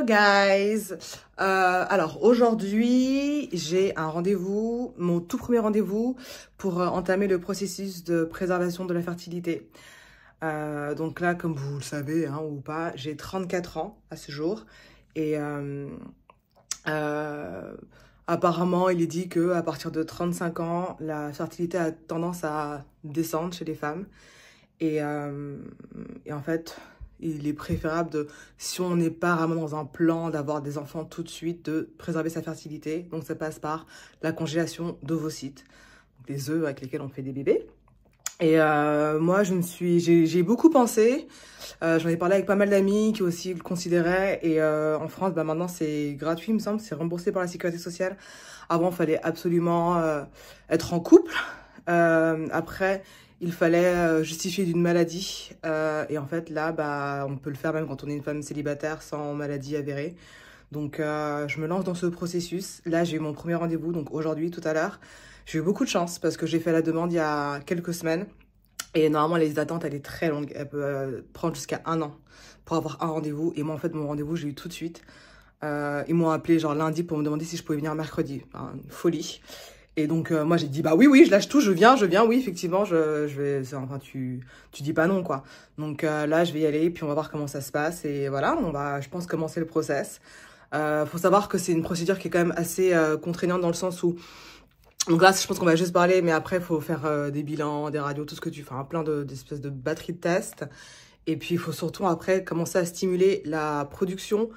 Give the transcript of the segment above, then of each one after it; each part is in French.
guys, alors aujourd'hui j'ai un rendez-vous, mon tout premier rendez-vous pour entamer le processus de préservation de la fertilité. Donc là, comme vous le savez hein, ou pas, j'ai 34 ans à ce jour et apparemment il est dit que à partir de 35 ans la fertilité a tendance à descendre chez les femmes et en fait il est préférable de, si on n'est pas vraiment dans un plan d'avoir des enfants tout de suite, de préserver sa fertilité. Donc ça passe par la congélation d'ovocytes, des œufs avec lesquels on fait des bébés. Et moi, j'ai beaucoup pensé. J'en ai parlé avec pas mal d'amis qui aussi le considéraient. Et en France, bah, maintenant, c'est gratuit, il me semble. C'est remboursé par la sécurité sociale. Avant, il fallait absolument être en couple. Après, il fallait justifier d'une maladie. Et en fait, là, bah, on peut le faire même quand on est une femme célibataire sans maladie avérée. Donc, je me lance dans ce processus. Là, j'ai eu mon premier rendez-vous, donc aujourd'hui, tout à l'heure. J'ai eu beaucoup de chance parce que j'ai fait la demande il y a quelques semaines. Et normalement, les listes d'attente, elle est très longue. Elle peut prendre jusqu'à 1 an pour avoir un rendez-vous. Et moi, en fait, mon rendez-vous, j'ai eu tout de suite. Ils m'ont appelé genre lundi pour me demander si je pouvais venir mercredi. Enfin, une folie. Et donc, moi, j'ai dit, bah oui, je lâche tout, je viens, oui, effectivement, je vais, enfin, tu dis pas non, quoi. Donc là, je vais y aller, puis on va voir comment ça se passe. Et voilà, on va, je pense, commencer le process. Faut savoir que c'est une procédure qui est quand même assez contraignante dans le sens où, donc là, je pense qu'on va juste parler, mais après, il faut faire des bilans, des radios, tout ce que tu fais, hein, plein d'espèces de batteries de tests. Et puis, il faut surtout après commencer à stimuler la production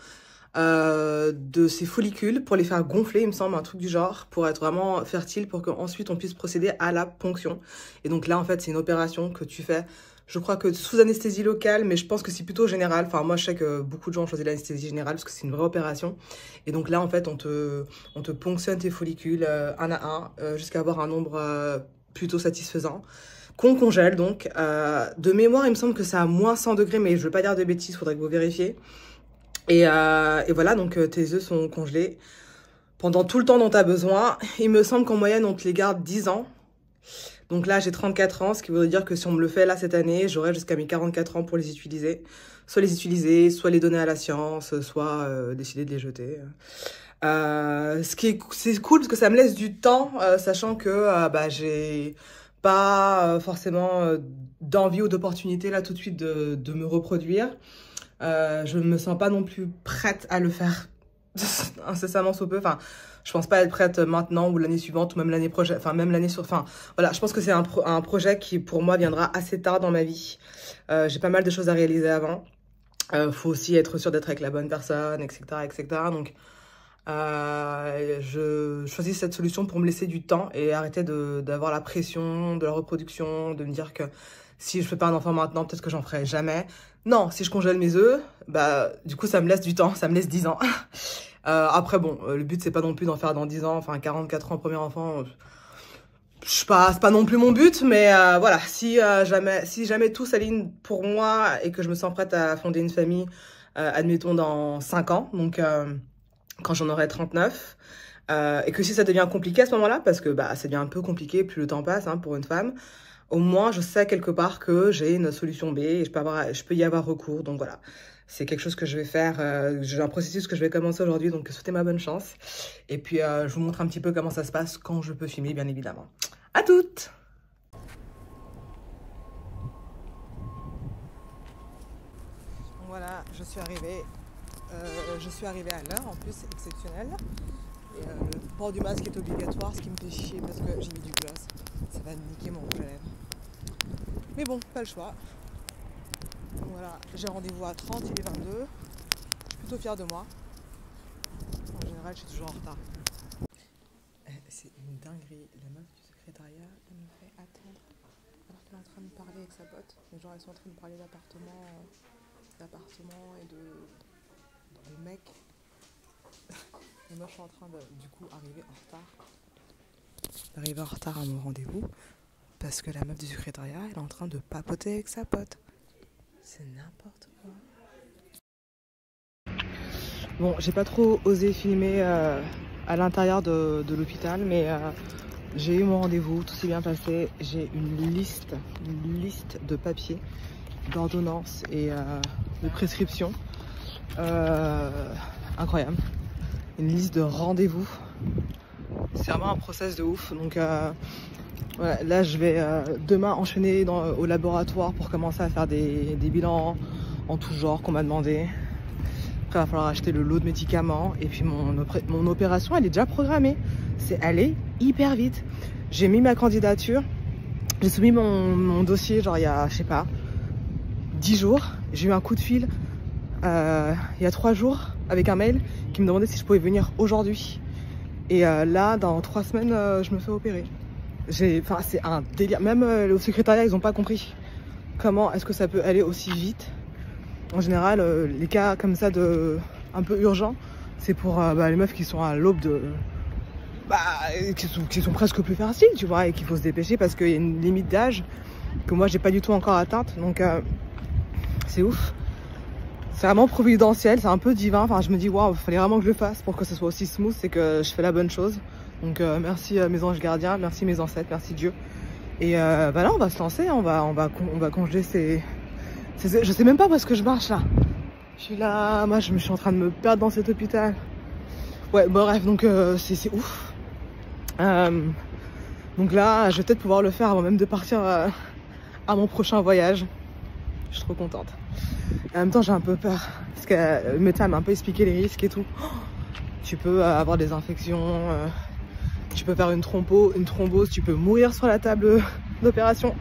de ces follicules pour les faire gonfler, il me semble, un truc du genre, pour être vraiment fertile, pour qu'ensuite on puisse procéder à la ponction. Et donc là, en fait, c'est une opération que tu fais, je crois que sous anesthésie locale, mais je pense que c'est plutôt général. Enfin, moi, je sais que beaucoup de gens choisissent l'anesthésie générale parce que c'est une vraie opération. Et donc là, en fait, on te ponctionne tes follicules un à un jusqu'à avoir un nombre plutôt satisfaisant. Qu'on congèle donc. De mémoire, il me semble que c'est à moins 100 degrés, mais je veux pas dire de bêtises, faudrait que vous vérifiez. Et voilà, donc tes œufs sont congelés pendant tout le temps dont tu as besoin. Il me semble qu'en moyenne, on te les garde 10 ans. Donc là, j'ai 34 ans, ce qui voudrait dire que si on me le fait là cette année, j'aurai jusqu'à mes 44 ans pour les utiliser. Soit les utiliser, soit les donner à la science, soit décider de les jeter. C'est cool parce que ça me laisse du temps, sachant que bah, j'ai pas forcément d'envie ou d'opportunité là tout de suite de me reproduire. Je me sens pas non plus prête à le faire incessamment sous peu. Enfin, je pense pas être prête maintenant ou l'année suivante ou même l'année prochaine. Enfin, même l'année sur. Enfin, voilà, je pense que c'est un projet qui pour moi viendra assez tard dans ma vie. J'ai pas mal de choses à réaliser avant. Faut aussi être sûr d'être avec la bonne personne, etc., etc. Donc, je choisis cette solution pour me laisser du temps et arrêter d'avoir la pression de la reproduction, de me dire que si je fais pas un enfant maintenant, peut-être que j'en ferai jamais. Non, si je congèle mes œufs, bah du coup ça me laisse du temps, ça me laisse 10 ans. Après bon, le but c'est pas non plus d'en faire dans 10 ans, enfin 44 ans premier enfant, c'est pas non plus mon but, mais voilà, si jamais tout s'aligne pour moi et que je me sens prête à fonder une famille, admettons dans 5 ans, donc quand j'en aurai 39, et que si ça devient compliqué à ce moment-là, parce que bah ça devient un peu compliqué plus le temps passe hein, pour une femme, au moins je sais quelque part que j'ai une solution B et je peux y avoir recours. Donc voilà, c'est quelque chose que je vais faire, j'ai un processus que je vais commencer aujourd'hui, donc souhaitez-moi bonne chance. Et puis je vous montre un petit peu comment ça se passe quand je peux filmer, bien évidemment. À toutes! Voilà, je suis arrivée à l'heure, en plus c'est exceptionnel. Et le port du masque est obligatoire, ce qui me fait chier parce que j'ai mis du gloss. Ça va niquer mon rouge à lèvres. Mais bon, pas le choix. Donc voilà, j'ai rendez-vous à 30, il est 22. Je suis plutôt fière de moi. En général, je suis toujours en retard. C'est une dinguerie. La meuf du secrétariat, elle me fait attendre alors qu'elle est en train de parler avec sa pote. Les gens, elles sont en train de parler d'appartement et de mec. Et moi je suis en train de du coup arriver en retard à mon rendez-vous parce que la meuf du secrétariat elle est en train de papoter avec sa pote. C'est n'importe quoi. Bon, j'ai pas trop osé filmer à l'intérieur de l'hôpital, mais j'ai eu mon rendez-vous, tout s'est bien passé. J'ai une liste de papiers, d'ordonnances et de prescriptions. incroyable. Une liste de rendez-vous. C'est vraiment un process de ouf. Donc voilà, là je vais demain enchaîner au laboratoire pour commencer à faire des bilans en tout genre qu'on m'a demandé. Après il va falloir acheter le lot de médicaments. Et puis mon opération elle est déjà programmée. C'est allé hyper vite. J'ai mis ma candidature. J'ai soumis mon dossier genre il y a, je sais pas, 10 jours. J'ai eu un coup de fil il y a 3 jours avec un mail qui me demandait si je pouvais venir aujourd'hui. Et là, dans 3 semaines, je me fais opérer. Enfin, c'est un délire. Même au secrétariat, ils n'ont pas compris comment est-ce que ça peut aller aussi vite. En général, les cas comme ça un peu urgents, c'est pour les meufs qui sont à l'aube de... qui sont presque plus fertiles, tu vois, et qu'il faut se dépêcher parce qu'il y a une limite d'âge que moi, j'ai pas du tout encore atteinte. Donc, c'est ouf. C'est vraiment providentiel, c'est un peu divin. Enfin, je me dis, waouh, il fallait vraiment que je le fasse pour que ce soit aussi smooth et que je fais la bonne chose. Donc, merci mes anges gardiens, merci mes ancêtres, merci Dieu. Et là, on va se lancer, on va congeler je sais même pas où est-ce que je marche là. Je suis là, moi, je suis en train de me perdre dans cet hôpital. Ouais, bon, bref, donc c'est ouf. Donc là, je vais peut-être pouvoir le faire avant même de partir à mon prochain voyage. Je suis trop contente. Et en même temps, j'ai un peu peur. Parce que le médecin m'a un peu expliqué les risques et tout. Tu peux avoir des infections, tu peux faire une thrombose, tu peux mourir sur la table d'opération.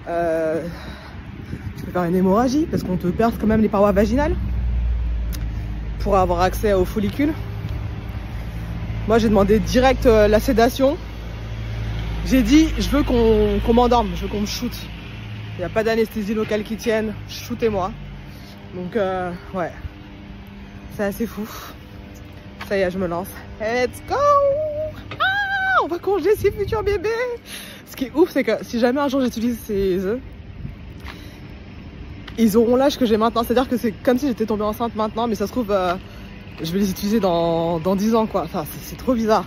Tu peux faire une hémorragie parce qu'on te perce quand même les parois vaginales pour avoir accès aux follicules. Moi, j'ai demandé direct la sédation. J'ai dit, je veux qu'on m'endorme, je veux qu'on me shoote. Il n'y a pas d'anesthésie locale qui tienne, shootez-moi. Donc ouais, c'est assez fou. Ça y est, je me lance. Let's go! Ah, on va congeler ces futurs bébés. Ce qui est ouf, c'est que si jamais un jour j'utilise ces œufs, ils auront l'âge que j'ai maintenant. C'est-à-dire que c'est comme si j'étais tombée enceinte maintenant, mais ça se trouve, je vais les utiliser dans 10 ans, quoi. Enfin, c'est trop bizarre.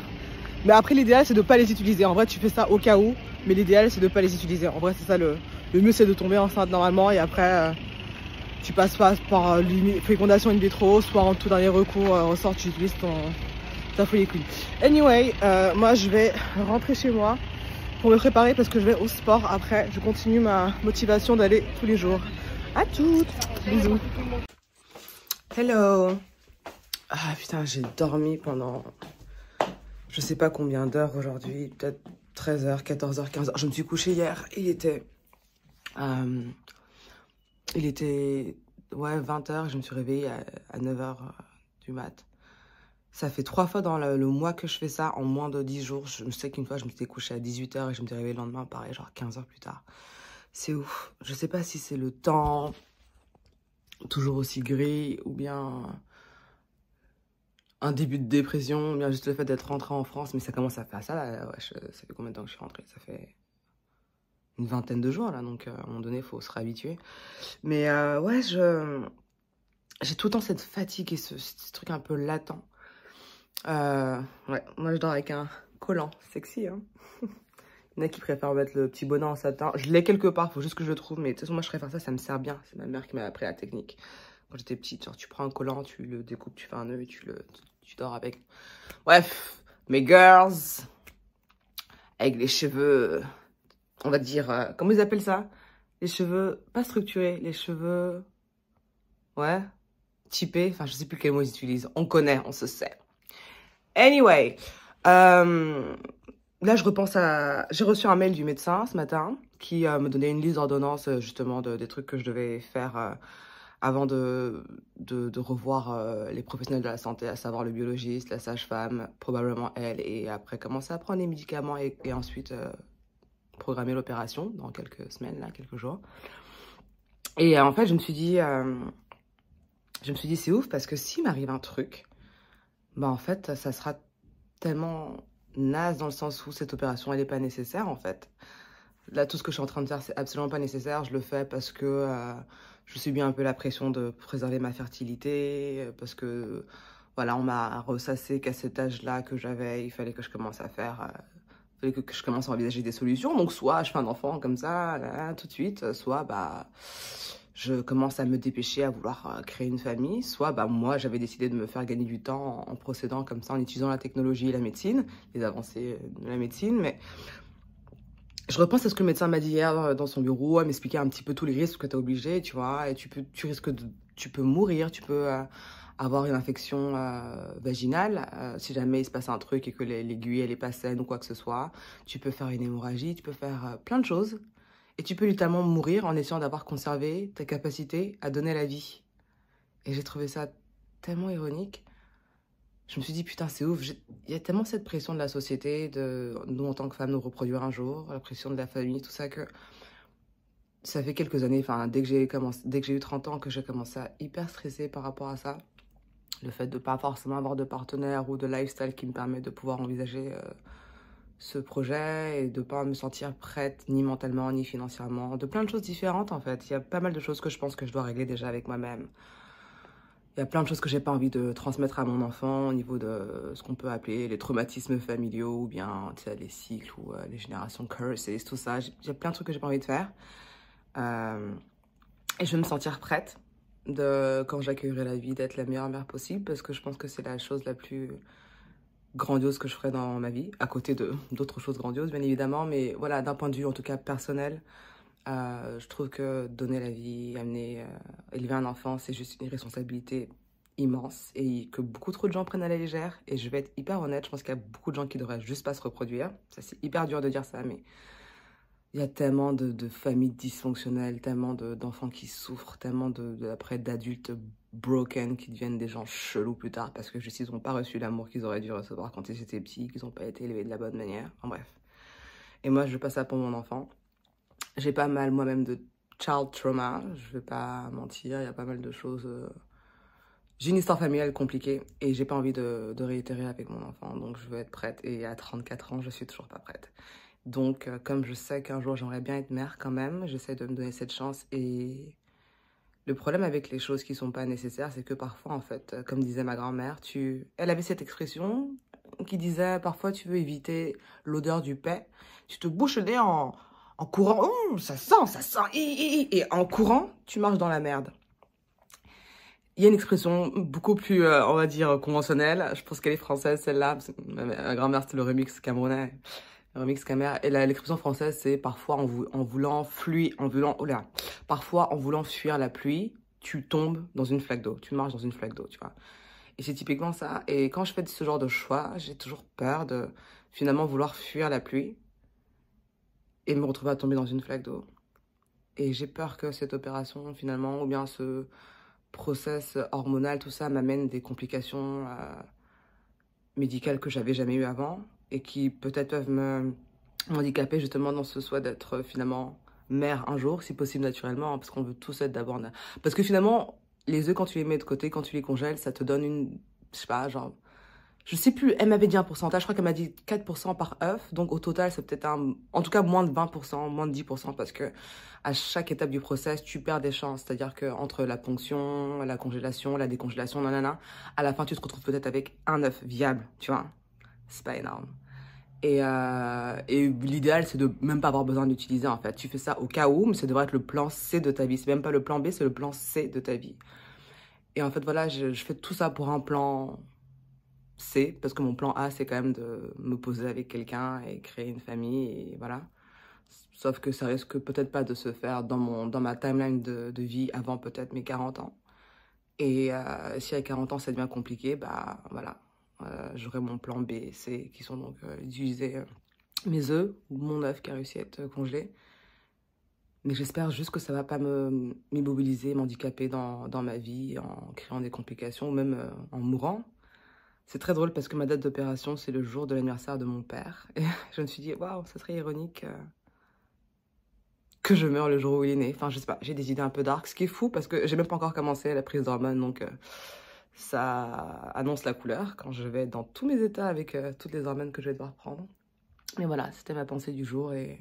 Mais après, l'idéal, c'est de pas les utiliser. En vrai, tu fais ça au cas où, mais l'idéal, c'est de pas les utiliser. En vrai, c'est ça le mieux, c'est de tomber enceinte normalement et après, tu passes pas par fécondation in vitro, soit en tout dernier recours, ressort, tu utilises ta follicule. Anyway, moi, je vais rentrer chez moi pour me préparer parce que je vais au sport. Après, je continue ma motivation d'aller tous les jours. À toutes. Bisous. Hello. Ah putain, j'ai dormi pendant je sais pas combien d'heures aujourd'hui, peut-être 13h, 14h, 15h. Je me suis couchée hier, il était ouais, 20h, je me suis réveillée à 9h du mat. Ça fait 3 fois dans le mois que je fais ça, en moins de 10 jours. Je sais qu'une fois, je m'étais couchée à 18h et je me suis réveillée le lendemain, pareil, genre 15h plus tard. C'est ouf. Je sais pas si c'est le temps, toujours aussi gris, ou bien un début de dépression, ou bien juste le fait d'être rentrée en France. Mais ça commence à faire ça, là. Ouais, ça fait combien de temps que je suis rentrée? Ça fait une vingtaine de jours, là. Donc, à un moment donné, il faut se réhabituer. Mais ouais, j'ai tout le temps cette fatigue et ce truc un peu latent. Ouais, moi je dors avec un collant, sexy, hein. Il y en a qui préfèrent mettre le petit bonnet en satin. Je l'ai quelque part, faut juste que je le trouve, mais de toute façon moi je préfère ça, ça me sert bien. C'est ma mère qui m'a appris la technique. Quand j'étais petite, genre tu prends un collant, tu le découpes, tu fais un nœud et tu dors avec. Bref, mes girls, avec les cheveux, on va dire, comment ils appellent ça? Les cheveux, pas structurés, les cheveux, ouais, typés, enfin je sais plus quel mot ils utilisent. On connaît, on se sait. Anyway, là je repense à... J'ai reçu un mail du médecin ce matin qui me donnait une liste d'ordonnances justement des trucs que je devais faire avant de revoir les professionnels de la santé, à savoir le biologiste, la sage-femme, probablement elle, et après commencer à prendre les médicaments et ensuite programmer l'opération dans quelques semaines, là, quelques jours. Et en fait je me suis dit c'est ouf parce que s'il m'arrive un truc, bah en fait, ça sera tellement naze dans le sens où cette opération, elle n'est pas nécessaire, en fait. Là, tout ce que je suis en train de faire, c'est absolument pas nécessaire. Je le fais parce que je subis un peu la pression de préserver ma fertilité, parce que, voilà, on m'a ressassé qu'à cet âge-là que j'avais, il fallait que je commence à faire... il fallait que je commence à envisager des solutions. Donc, soit je fais un enfant comme ça, là, tout de suite, soit, bah... je commence à me dépêcher à vouloir créer une famille. Soit moi, j'avais décidé de me faire gagner du temps en procédant comme ça, en utilisant la technologie et la médecine, les avancées de la médecine. Mais je repense à ce que le médecin m'a dit hier dans son bureau, à m'expliquer un petit peu tous les risques que tu es obligé, tu vois. Et tu peux mourir, tu peux avoir une infection vaginale si jamais il se passe un truc et que l'aiguille elle est pas saine ou quoi que ce soit. Tu peux faire une hémorragie, tu peux faire plein de choses. Et tu peux littéralement mourir en essayant d'avoir conservé ta capacité à donner la vie. Et j'ai trouvé ça tellement ironique. Je me suis dit, putain, c'est ouf. Il y a tellement cette pression de la société, de nous en tant que femmes, nous reproduire un jour, la pression de la famille, tout ça, que ça fait quelques années, enfin, dès que j'ai eu 30 ans, que j'ai commencé à hyper stresser par rapport à ça. Le fait de pas forcément avoir de partenaire ou de lifestyle qui me permet de pouvoir envisager ce projet et de pas me sentir prête ni mentalement ni financièrement, de plein de choses différentes en fait. Il y a pas mal de choses que je pense que je dois régler déjà avec moi-même. Il y a plein de choses que j'ai pas envie de transmettre à mon enfant au niveau de ce qu'on peut appeler les traumatismes familiaux ou bien les cycles ou les générations curses, tout ça. J'ai plein de trucs que j'ai pas envie de faire. Et je vais me sentir prête quand j'accueillerai la vie d'être la meilleure mère possible parce que je pense que c'est la chose la plus grandiose que je ferais dans ma vie, à côté d'autres choses grandioses, bien évidemment. Mais voilà, d'un point de vue, en tout cas, personnel, je trouve que donner la vie, élever un enfant, c'est juste une responsabilité immense et que beaucoup trop de gens prennent à la légère. Et je vais être hyper honnête, je pense qu'il y a beaucoup de gens qui devraient juste pas se reproduire. Ça, c'est hyper dur de dire ça, mais il y a tellement de familles dysfonctionnelles, tellement d'enfants qui souffrent, tellement après d'adultes broken qui deviennent des gens chelous plus tard parce que juste ils n'ont pas reçu l'amour qu'ils auraient dû recevoir quand ils étaient petits, qu'ils n'ont pas été élevés de la bonne manière. En bref. Et moi, je veux pas ça pour mon enfant. J'ai pas mal moi-même de child trauma, je vais pas mentir, il y a pas mal de choses. J'ai une histoire familiale compliquée et j'ai pas envie de réitérer avec mon enfant, donc je veux être prête. Et à 34 ans, je suis toujours pas prête. Donc, comme je sais qu'un jour j'aimerais bien être mère quand même, j'essaie de me donner cette chance. Et le problème avec les choses qui sont pas nécessaires, c'est que parfois, en fait, comme disait ma grand-mère, elle avait cette expression qui disait parfois tu veux éviter l'odeur du paix, tu te bouches le nez en courant, oh, ça sent, et en courant, tu marches dans la merde. Il y a une expression beaucoup plus, on va dire, conventionnelle. Je pense qu'elle est française, celle-là. Ma grand-mère, c'était le remix camerounais. Remix caméra. Et l'expression française, c'est parfois parfois en voulant fuir la pluie, tu tombes dans une flaque d'eau, tu marches dans une flaque d'eau, tu vois. Et c'est typiquement ça. Et quand je fais ce genre de choix, j'ai toujours peur de finalement vouloir fuir la pluie et me retrouver à tomber dans une flaque d'eau. Et j'ai peur que cette opération, finalement, ou bien ce process hormonal, tout ça, m'amène des complications médicales que j'avais jamais eues avant et qui peut-être peuvent me handicaper justement dans ce souhait d'être finalement mère un jour, si possible naturellement, hein, parce qu'on veut tous être d'abord... Parce que finalement, les œufs, quand tu les mets de côté, quand tu les congèles, ça te donne une... Je sais pas, genre... Je sais plus, elle m'avait dit un pourcentage, je crois qu'elle m'a dit 4% par œuf, donc au total, c'est peut-être en tout cas moins de 20%, moins de 10%, parce que à chaque étape du process, tu perds des chances, c'est-à-dire que entre la ponction, la congélation, la décongélation, nanana, à la fin, tu te retrouves peut-être avec un œuf viable, tu vois. C'est pas énorme. Et l'idéal, c'est de même pas avoir besoin d'utiliser, en fait. Tu fais ça au cas où, mais ça devrait être le plan C de ta vie. C'est même pas le plan B, c'est le plan C de ta vie. Et en fait, voilà, je fais tout ça pour un plan C, parce que mon plan A, c'est quand même de me poser avec quelqu'un et créer une famille, et voilà. Sauf que ça risque peut-être pas de se faire dans ma timeline de vie avant peut-être mes 40 ans. Et si à 40 ans, ça devient compliqué, bah voilà. J'aurai mon plan B et C qui sont donc d'utiliser mes œufs ou mon œuf qui a réussi à être congelé. Mais j'espère juste que ça va pas m'immobiliser, m'handicaper dans ma vie en créant des complications ou même en mourant. C'est très drôle parce que ma date d'opération, c'est le jour de l'anniversaire de mon père. Et je me suis dit, waouh, ça serait ironique que je meure le jour où il est né. Enfin, je sais pas, j'ai des idées un peu dark, ce qui est fou parce que j'ai même pas encore commencé la prise d'hormones, donc... ça annonce la couleur quand je vais être dans tous mes états avec toutes les hormones que je vais devoir prendre. Mais voilà, c'était ma pensée du jour. Et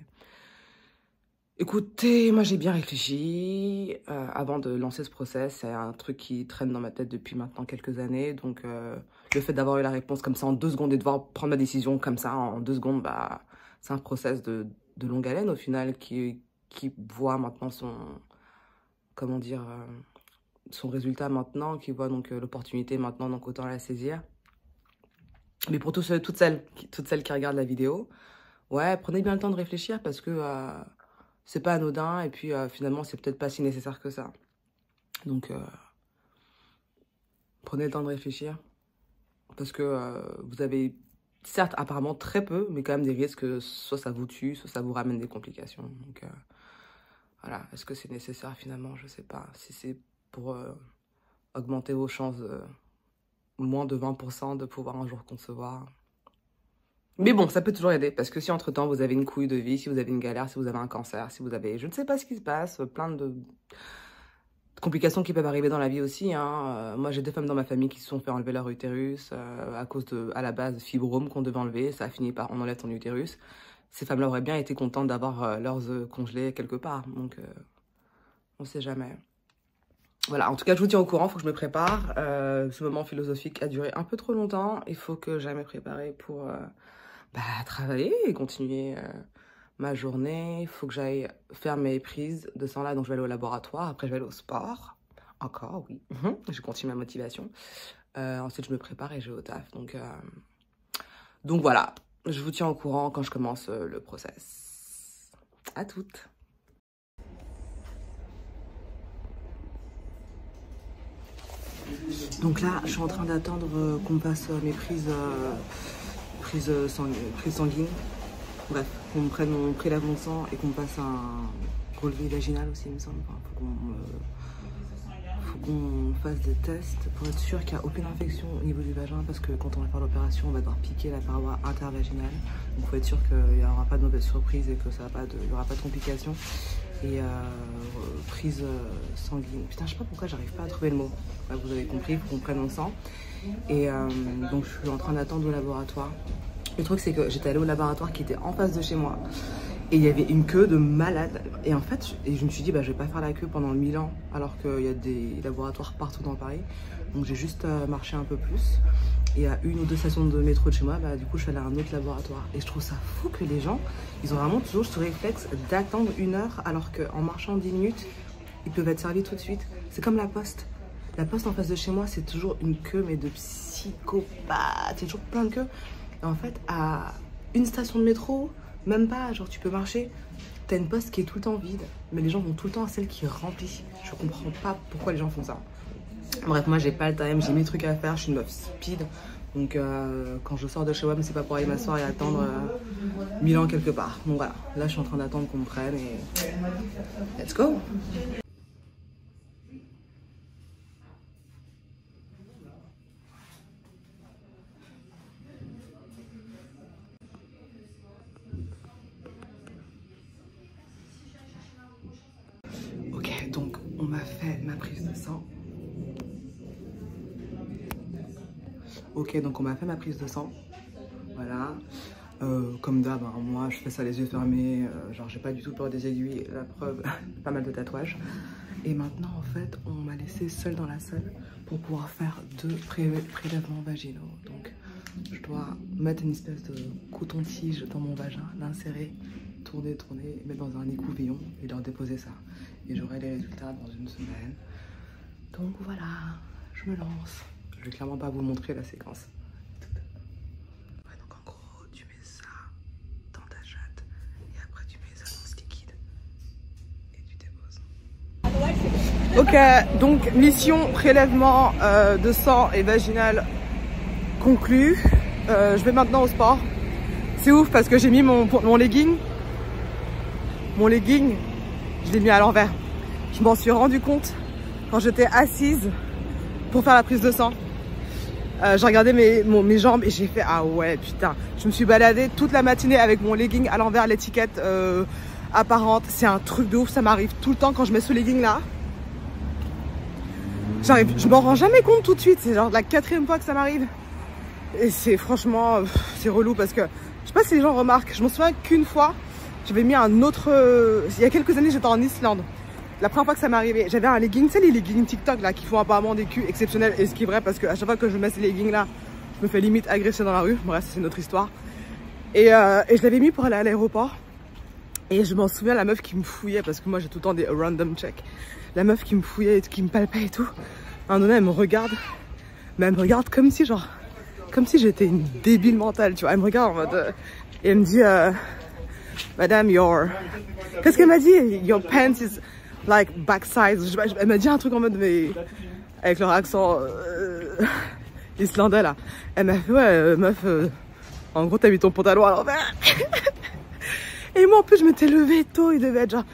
écoutez, moi j'ai bien réfléchi avant de lancer ce process. C'est un truc qui traîne dans ma tête depuis maintenant quelques années. Donc le fait d'avoir eu la réponse comme ça en 2 secondes et de devoir prendre ma décision comme ça en 2 secondes, bah, c'est un process de longue haleine au final qui voit maintenant comment dire, son résultat maintenant, qui voit donc l'opportunité maintenant, donc autant la saisir. Mais pour toutes celles qui regardent la vidéo, ouais, prenez bien le temps de réfléchir parce que c'est pas anodin et puis finalement c'est peut-être pas si nécessaire que ça. Donc prenez le temps de réfléchir parce que vous avez certes apparemment très peu, mais quand même des risques que soit ça vous tue, soit ça vous ramène des complications. Donc voilà, est-ce que c'est nécessaire finalement? Je sais pas. Si c'est pour augmenter vos chances de moins de 20% de pouvoir un jour concevoir. Mais bon, ça peut toujours aider, parce que si entre-temps vous avez une couille de vie, si vous avez une galère, si vous avez un cancer, si vous avez, je ne sais pas ce qui se passe, plein de complications qui peuvent arriver dans la vie aussi. Hein. Moi, j'ai 2 femmes dans ma famille qui se sont fait enlever leur utérus à cause de, à la base, fibromes qu'on devait enlever. Ça a fini par on enlève ton utérus. Ces femmes-là auraient bien été contentes d'avoir leurs œufs congelés quelque part. Donc, on ne sait jamais. Voilà, en tout cas, je vous tiens au courant, il faut que je me prépare. Ce moment philosophique a duré un peu trop longtemps. Il faut que j'aille me préparer pour travailler et continuer ma journée. Il faut que j'aille faire mes prises de sang là, donc je vais aller au laboratoire. Après, je vais aller au sport. Encore, oui. Je continue ma motivation. Ensuite, je me prépare et je vais au taf. Donc voilà, je vous tiens au courant quand je commence le process. À toutes. Donc là, je suis en train d'attendre qu'on me fasse mes prises sanguines. Bref, qu'on me prenne mon prélèvement de sang et qu'on me fasse un relevé vaginal aussi, il me semble. Enfin, faut qu'on fasse des tests pour être sûr qu'il n'y a aucune infection au niveau du vagin, parce que quand on va faire l'opération, on va devoir piquer la paroi intervaginale. Donc il faut être sûr qu'il n'y aura pas de mauvaise surprise et que ça va il n'y aura pas de complications. Et prise sanguine. Putain, je sais pas pourquoi j'arrive pas à trouver le mot. Vous avez compris, il faut qu'on prenne mon sang. Et donc je suis en train d'attendre au laboratoire. Le truc c'est que j'étais allée au laboratoire qui était en face de chez moi. Et il y avait une queue de malade. Et en fait, je me suis dit, je vais pas faire la queue pendant 1000 ans, alors qu'il y a des laboratoires partout dans Paris. Donc j'ai juste marché un peu plus. Et à 1 ou 2 stations de métro de chez moi, du coup je suis allée à un autre laboratoire. Et je trouve ça fou que les gens, ils ont vraiment toujours ce réflexe d'attendre 1 heure, alors qu'en marchant 10 minutes, ils peuvent être servis tout de suite. C'est comme la poste. La poste en face de chez moi, c'est toujours une queue, mais de psychopathe. C'est toujours plein de queues. Et en fait, à 1 station de métro, même pas, genre tu peux marcher, t'as une poste qui est tout le temps vide, mais les gens vont tout le temps à celle qui est remplie. Je comprends pas pourquoi les gens font ça. Bref, moi j'ai pas le time, j'ai mes trucs à faire, je suis une meuf speed. Donc quand je sors de chez moi, c'est pas pour aller m'asseoir et attendre 1000 ans quelque part. Donc voilà, là je suis en train d'attendre qu'on me prenne et let's go. Ok, donc on m'a fait ma prise de sang. Ok, donc on m'a fait ma prise de sang. Voilà. Comme d'hab, moi je fais ça les yeux fermés. Genre j'ai pas du tout peur des aiguilles. La preuve, pas mal de tatouages. Et maintenant en fait, on m'a laissé seule dans la salle pour pouvoir faire 2 prélèvements vaginaux. Donc je dois mettre une espèce de coton-tige dans mon vagin, l'insérer, tourner, mettre dans un écouvillon et leur déposer ça. Et j'aurai les résultats dans 1 semaine. Donc voilà, je me lance. Je vais clairement pas vous montrer la séquence. Ouais, donc en gros, tu mets ça dans ta chatte et après tu mets ça dans ce liquide et tu déposes. Ok, donc mission prélèvement de sang et vaginal conclue. Je vais maintenant au sport. C'est ouf parce que j'ai mis mon legging. Mon legging, je l'ai mis à l'envers. Je m'en suis rendu compte quand j'étais assise pour faire la prise de sang. J'ai regardé mes jambes et j'ai fait ah ouais putain. Je me suis baladée toute la matinée avec mon legging à l'envers, l'étiquette apparente. C'est un truc de ouf, ça m'arrive tout le temps quand je mets ce legging là. Je m'en rends jamais compte tout de suite, c'est genre la 4e fois que ça m'arrive. Et c'est franchement, c'est relou parce que je sais pas si les gens remarquent, je m'en souviens qu'une fois, j'avais mis un autre, il y a quelques années j'étais en Islande. La première fois que ça m'est arrivé, j'avais un legging, tu sais les leggings TikTok là qui font apparemment des culs exceptionnels, et ce qui est vrai parce que à chaque fois que je mets ces leggings là, je me fais limite agresser dans la rue. Bref, c'est une autre histoire. Et je l'avais mis pour aller à l'aéroport. Et je m'en souviens, la meuf qui me fouillait, parce que moi j'ai tout le temps des random checks. La meuf qui me fouillait, qui me palpait et tout. À un moment donné, elle me regarde. Mais elle me regarde comme si genre... Comme si j'étais une débile mentale, tu vois. Elle me regarde en mode... et elle me dit... Madame, your... Qu'est-ce qu'elle m'a dit? Your pants is like backside. Elle m'a dit un truc en mode... mais avec leur accent... islandais là. Elle m'a fait, ouais, meuf... en gros, t'as mis ton pantalon à l'envers. Et moi, en plus, je m'étais levée tôt. Il devait être genre...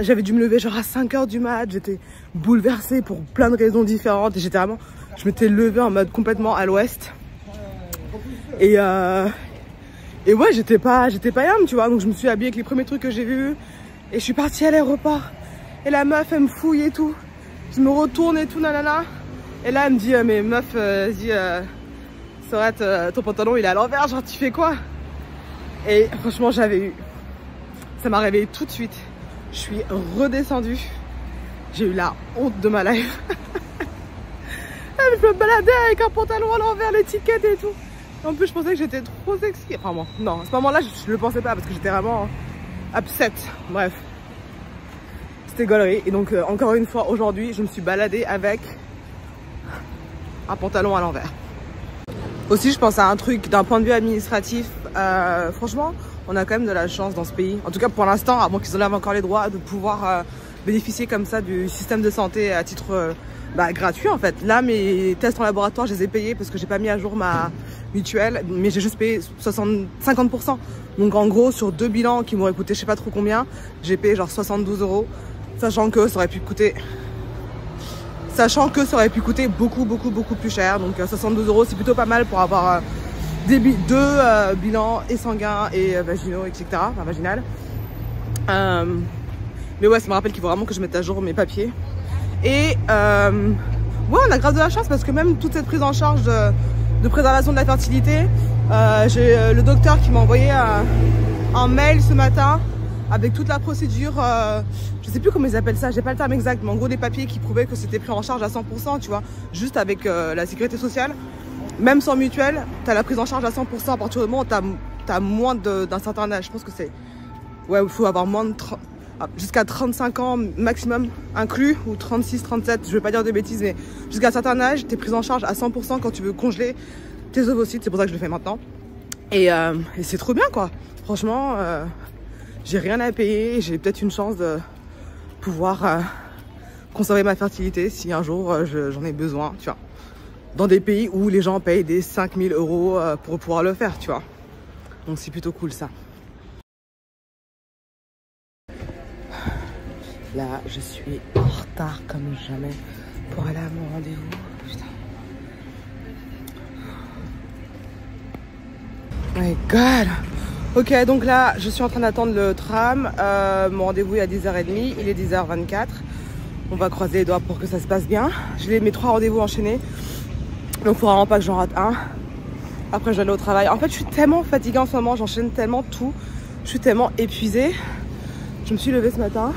J'avais dû me lever genre à 5 h du mat. J'étais bouleversée pour plein de raisons différentes. Et j'étais vraiment... Je m'étais levée en mode complètement à l'ouest. Et ouais, j'étais pas yam, tu vois. Donc je me suis habillée avec les premiers trucs que j'ai vus. Et je suis partie à l'aéroport. Et la meuf, elle me fouille et tout. Je me retourne et tout, nanana. Et là, elle me dit, mais meuf, vas-y, Sorette, ton pantalon, il est à l'envers. Genre, tu fais quoi? Et franchement, j'avais eu... Ça m'a réveillée tout de suite. Je suis redescendue. J'ai eu la honte de ma life. Je me baladais avec un pantalon à l'envers, l'étiquette et tout. En plus, je pensais que j'étais trop sexy. Enfin, bon, non, à ce moment-là, je le pensais pas parce que j'étais vraiment upset. Bref, c'était gaulerie. Et donc, encore une fois, aujourd'hui, je me suis baladée avec un pantalon à l'envers. Aussi, je pense à un truc d'un point de vue administratif. Franchement, on a quand même de la chance dans ce pays. En tout cas, pour l'instant, avant qu'ils enlèvent encore les droits, de pouvoir bénéficier comme ça du système de santé à titre gratuit en fait. Là, mes tests en laboratoire, je les ai payés parce que j'ai pas mis à jour ma mutuelle, mais j'ai juste payé 50%. Donc en gros, sur 2 bilans qui m'auraient coûté je sais pas trop combien, j'ai payé genre 72 €, sachant que ça aurait pu coûter beaucoup plus cher. Donc 72 €, c'est plutôt pas mal pour avoir deux bilans et sanguins et vaginaux, etc. Enfin vaginal. Mais ouais, ça me rappelle qu'il faut vraiment que je mette à jour mes papiers. Et ouais, on a grave de la chance parce que même toute cette prise en charge de préservation de la fertilité, j'ai le docteur qui m'a envoyé un mail ce matin avec toute la procédure, je sais plus comment ils appellent ça, j'ai pas le terme exact, mais en gros des papiers qui prouvaient que c'était pris en charge à 100%, tu vois, juste avec la sécurité sociale. Même sans mutuelle, tu as la prise en charge à 100% à partir du moment où tu as moins d'un certain âge. Je pense que c'est... Ouais, il faut avoir moins de... jusqu'à 35 ans maximum inclus, ou 36, 37, je vais pas dire de bêtises, mais jusqu'à un certain âge, tu es prise en charge à 100% quand tu veux congeler tes ovocytes. C'est pour ça que je le fais maintenant. Et c'est trop bien, quoi. Franchement, j'ai rien à payer. J'ai peut-être une chance de pouvoir conserver ma fertilité si un jour j'en ai besoin, tu vois. Dans des pays où les gens payent des 5 000 € pour pouvoir le faire, tu vois. Donc c'est plutôt cool, ça. Là, je suis en retard comme jamais pour aller à mon rendez-vous. Putain. My God. Ok, donc là, je suis en train d'attendre le tram. Mon rendez-vous est à 10h30. Il est 10h24. On va croiser les doigts pour que ça se passe bien. J'ai mes 3 rendez-vous enchaînés. Donc, il faut vraiment pas que j'en rate un. Après, je vais aller au travail. En fait, je suis tellement fatiguée en ce moment. J'enchaîne tellement tout. Je suis tellement épuisée. Je me suis levée ce matin.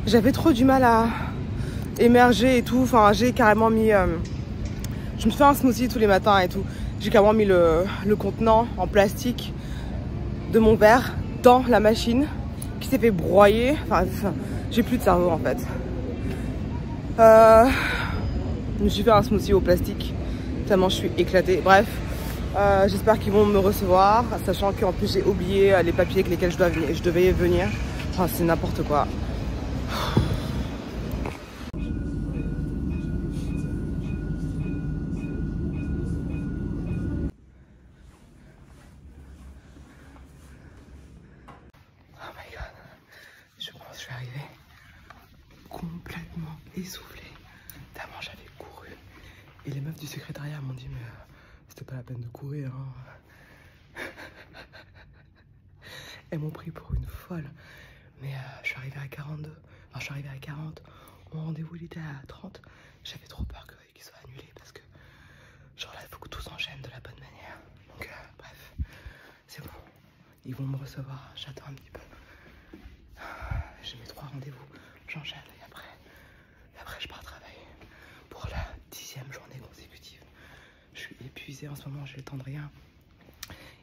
J'avais trop du mal à émerger et tout. Enfin, j'ai carrément mis... je me fais un smoothie tous les matins et tout. J'ai carrément mis le contenant en plastique de mon verre dans la machine qui s'est fait broyer. Enfin, j'ai plus de cerveau en fait. Je me suis fait un smoothie au plastique tellement je suis éclatée. Bref, j'espère qu'ils vont me recevoir, sachant qu'en plus j'ai oublié les papiers avec lesquels je devais venir. Enfin, c'est n'importe quoi. Oh my god. Je pense que je suis arrivée complètement essoufflée. Tellement j'avais couru. Et les meufs du secrétariat m'ont dit, mais c'était pas la peine de courir. Hein. Elles m'ont pris pour une folle. Mais je suis arrivée à 42. Enfin, je suis arrivée à 40. Mon rendez-vous, il était à 30. J'avais trop peur qu'il soit annulé parce que, genre là, il faut que tout s'enchaîne de la bonne manière. Donc, bref, c'est bon. Ils vont me recevoir. J'attends un petit peu. J'ai mes 3 rendez-vous. J'enchaîne et après, je pars travailler pour la 10e journée consécutive. Je suis épuisée en ce moment. J'ai le temps de rien.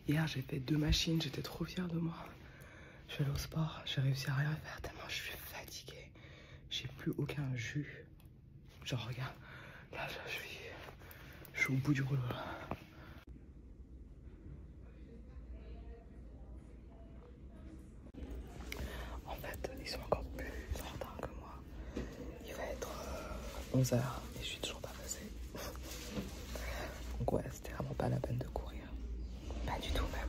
Hier, j'ai fait 2 machines, j'étais trop fière de moi. Je suis allée au sport, j'ai réussi à rien faire tellement je suis fatiguée. J'ai plus aucun jus. Genre, regarde, là, je suis au bout du rouleau. En fait, ils sont encore plus en retard que moi. Il va être 11 h et je suis toujours pas passée. Donc ouais, c'était vraiment pas la peine de courir. Pas du tout même.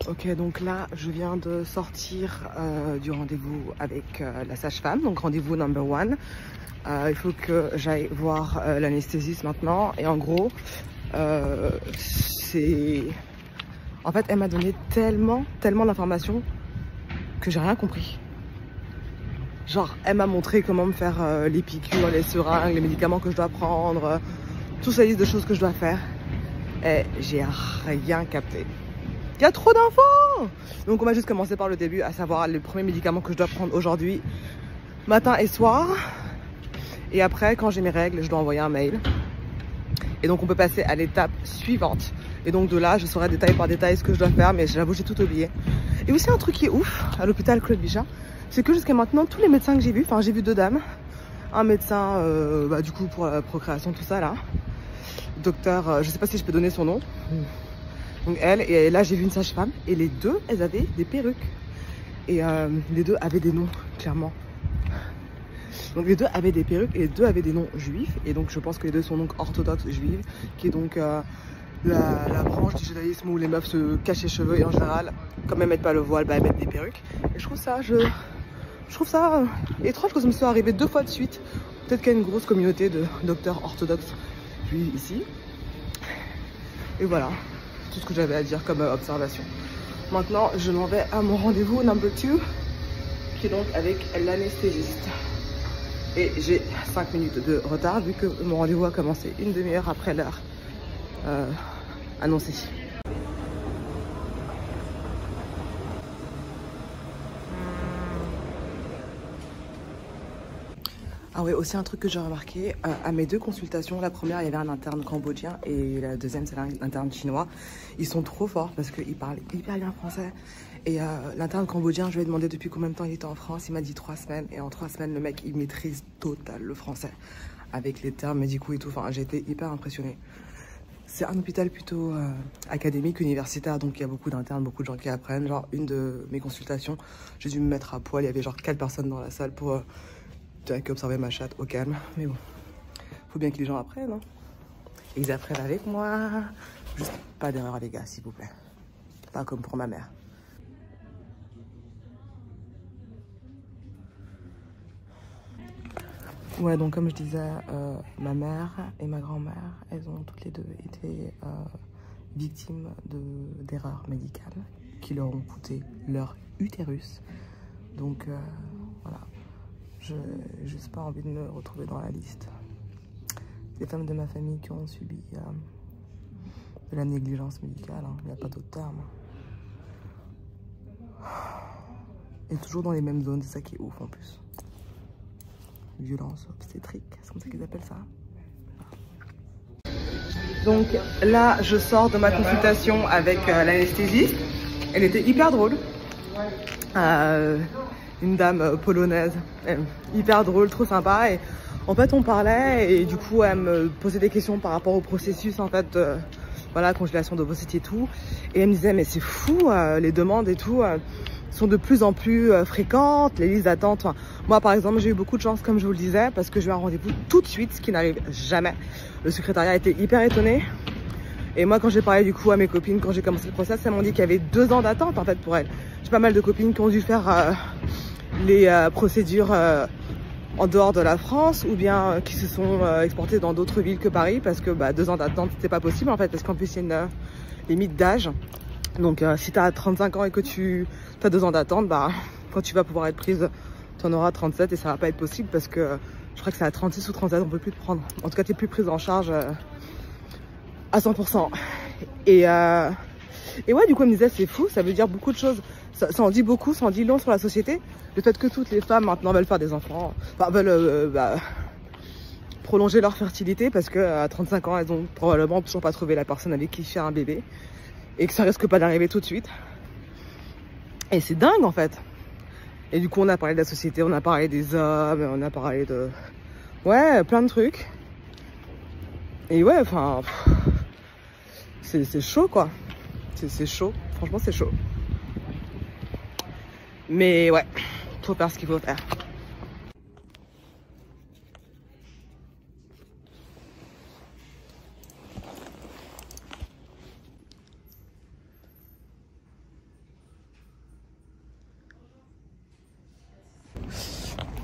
Ok, donc là, je viens de sortir du rendez-vous avec la sage-femme, donc rendez-vous number 1. Il faut que j'aille voir l'anesthésiste maintenant. Et en gros, c'est... En fait, elle m'a donné tellement d'informations que j'ai rien compris. Genre, elle m'a montré comment me faire les piqûres, les seringues, les médicaments que je dois prendre, toute sa liste de choses que je dois faire. Et j'ai rien capté. Il y a trop d'infos! Donc on va juste commencer par le début, à savoir les premiers médicaments que je dois prendre aujourd'hui, matin et soir. Et après, quand j'ai mes règles, je dois envoyer un mail. Et donc on peut passer à l'étape suivante. Et donc de là, je saurai détail par détail ce que je dois faire, mais j'avoue, j'ai tout oublié. Et aussi un truc qui est ouf à l'hôpital Claude Bichat, c'est que jusqu'à maintenant, tous les médecins que j'ai vus, enfin j'ai vu 2 dames, un médecin du coup pour la procréation, tout ça là, docteur, je sais pas si je peux donner son nom. Donc elle, et là j'ai vu une sage-femme, et les 2, elles avaient des perruques. Et les 2 avaient des noms, clairement. Donc les 2 avaient des perruques, et les 2 avaient des noms juifs. Et donc je pense que les 2 sont donc orthodoxes juives, qui est donc la branche du judaïsme où les meufs se cachent les cheveux, et en général, comme elles mettent pas le voile, bah elles mettent des perruques. Et je trouve ça, étrange que ça me soit arrivé 2 fois de suite. Peut-être qu'il y a une grosse communauté de docteurs orthodoxes juifs ici. Et voilà. Tout ce que j'avais à dire comme observation. Maintenant, je m'en vais à mon rendez-vous number 2, qui est donc avec l'anesthésiste. Et j'ai 5 minutes de retard, vu que mon rendez-vous a commencé une demi-heure après l'heure annoncée. Ah oui, aussi un truc que j'ai remarqué, à mes 2 consultations, la première il y avait un interne cambodgien et la deuxième c'est un interne chinois. Ils sont trop forts parce qu'ils parlent hyper bien français. Et l'interne cambodgien, je lui ai demandé depuis combien de temps il était en France, il m'a dit 3 semaines. Et en 3 semaines, le mec il maîtrise total le français avec les termes médicaux et tout. Enfin, j'ai été hyper impressionnée. C'est un hôpital plutôt académique, universitaire, donc il y a beaucoup d'internes, beaucoup de gens qui apprennent. Genre une de mes consultations, j'ai dû me mettre à poil, il y avait genre 4 personnes dans la salle pour... qui observer ma chatte au calme, mais bon, faut bien que les gens apprennent, hein. Ils apprennent avec moi. Juste pas d'erreur les gars, s'il vous plaît. Pas comme pour ma mère. Ouais, donc comme je disais, ma mère et ma grand-mère, elles ont toutes les 2 été victimes d'erreurs médicales qui leur ont coûté leur utérus. Donc voilà. Je n'ai juste pas envie de me retrouver dans la liste des femmes de ma famille qui ont subi de la négligence médicale, hein. Il n'y a pas d'autre terme. Et toujours dans les mêmes zones, c'est ça qui est ouf en plus. Violence obstétrique, c'est comme ça qu'ils appellent ça. Donc là, je sors de ma consultation avec l'anesthésiste. Elle était hyper drôle. Une dame polonaise, hyper drôle, trop sympa. Et en fait, on parlait et du coup, elle me posait des questions par rapport au processus, en fait, voilà, congélation d'ovocytes et tout. Et elle me disait, mais c'est fou, les demandes et tout sont de plus en plus fréquentes, les listes d'attente. Enfin, moi, par exemple, j'ai eu beaucoup de chance, comme je vous le disais, parce que j'ai eu un rendez-vous tout de suite, ce qui n'arrive jamais. Le secrétariat était hyper étonné. Et moi, quand j'ai parlé du coup à mes copines, quand j'ai commencé le process, elles m'ont dit qu'il y avait 2 ans d'attente en fait pour elles. J'ai pas mal de copines qui ont dû faire les procédures en dehors de la France ou bien qui se sont exportées dans d'autres villes que Paris parce que 2 ans d'attente c'était pas possible en fait parce qu'en plus il y a une limite d'âge. Donc si tu as 35 ans et que tu as 2 ans d'attente, quand tu vas pouvoir être prise, tu en auras 37 et ça va pas être possible parce que je crois que c'est à 36 ou 37, on peut plus te prendre. En tout cas, tu n'es plus prise en charge à 100%. Et ouais, du coup, elle me disait, c'est fou, ça veut dire beaucoup de choses. ça en dit beaucoup, ça en dit long sur la société. Le fait que toutes les femmes maintenant veulent faire des enfants, enfin, veulent prolonger leur fertilité parce qu'à 35 ans, elles ont probablement toujours pas trouvé la personne avec qui faire un bébé. Et que ça risque pas d'arriver tout de suite. Et c'est dingue en fait. Et du coup, on a parlé de la société, on a parlé des hommes, on a parlé de... Ouais, plein de trucs. Et ouais, enfin... C'est chaud quoi. C'est chaud. Franchement, c'est chaud. Mais ouais, faut faire ce qu'il faut faire.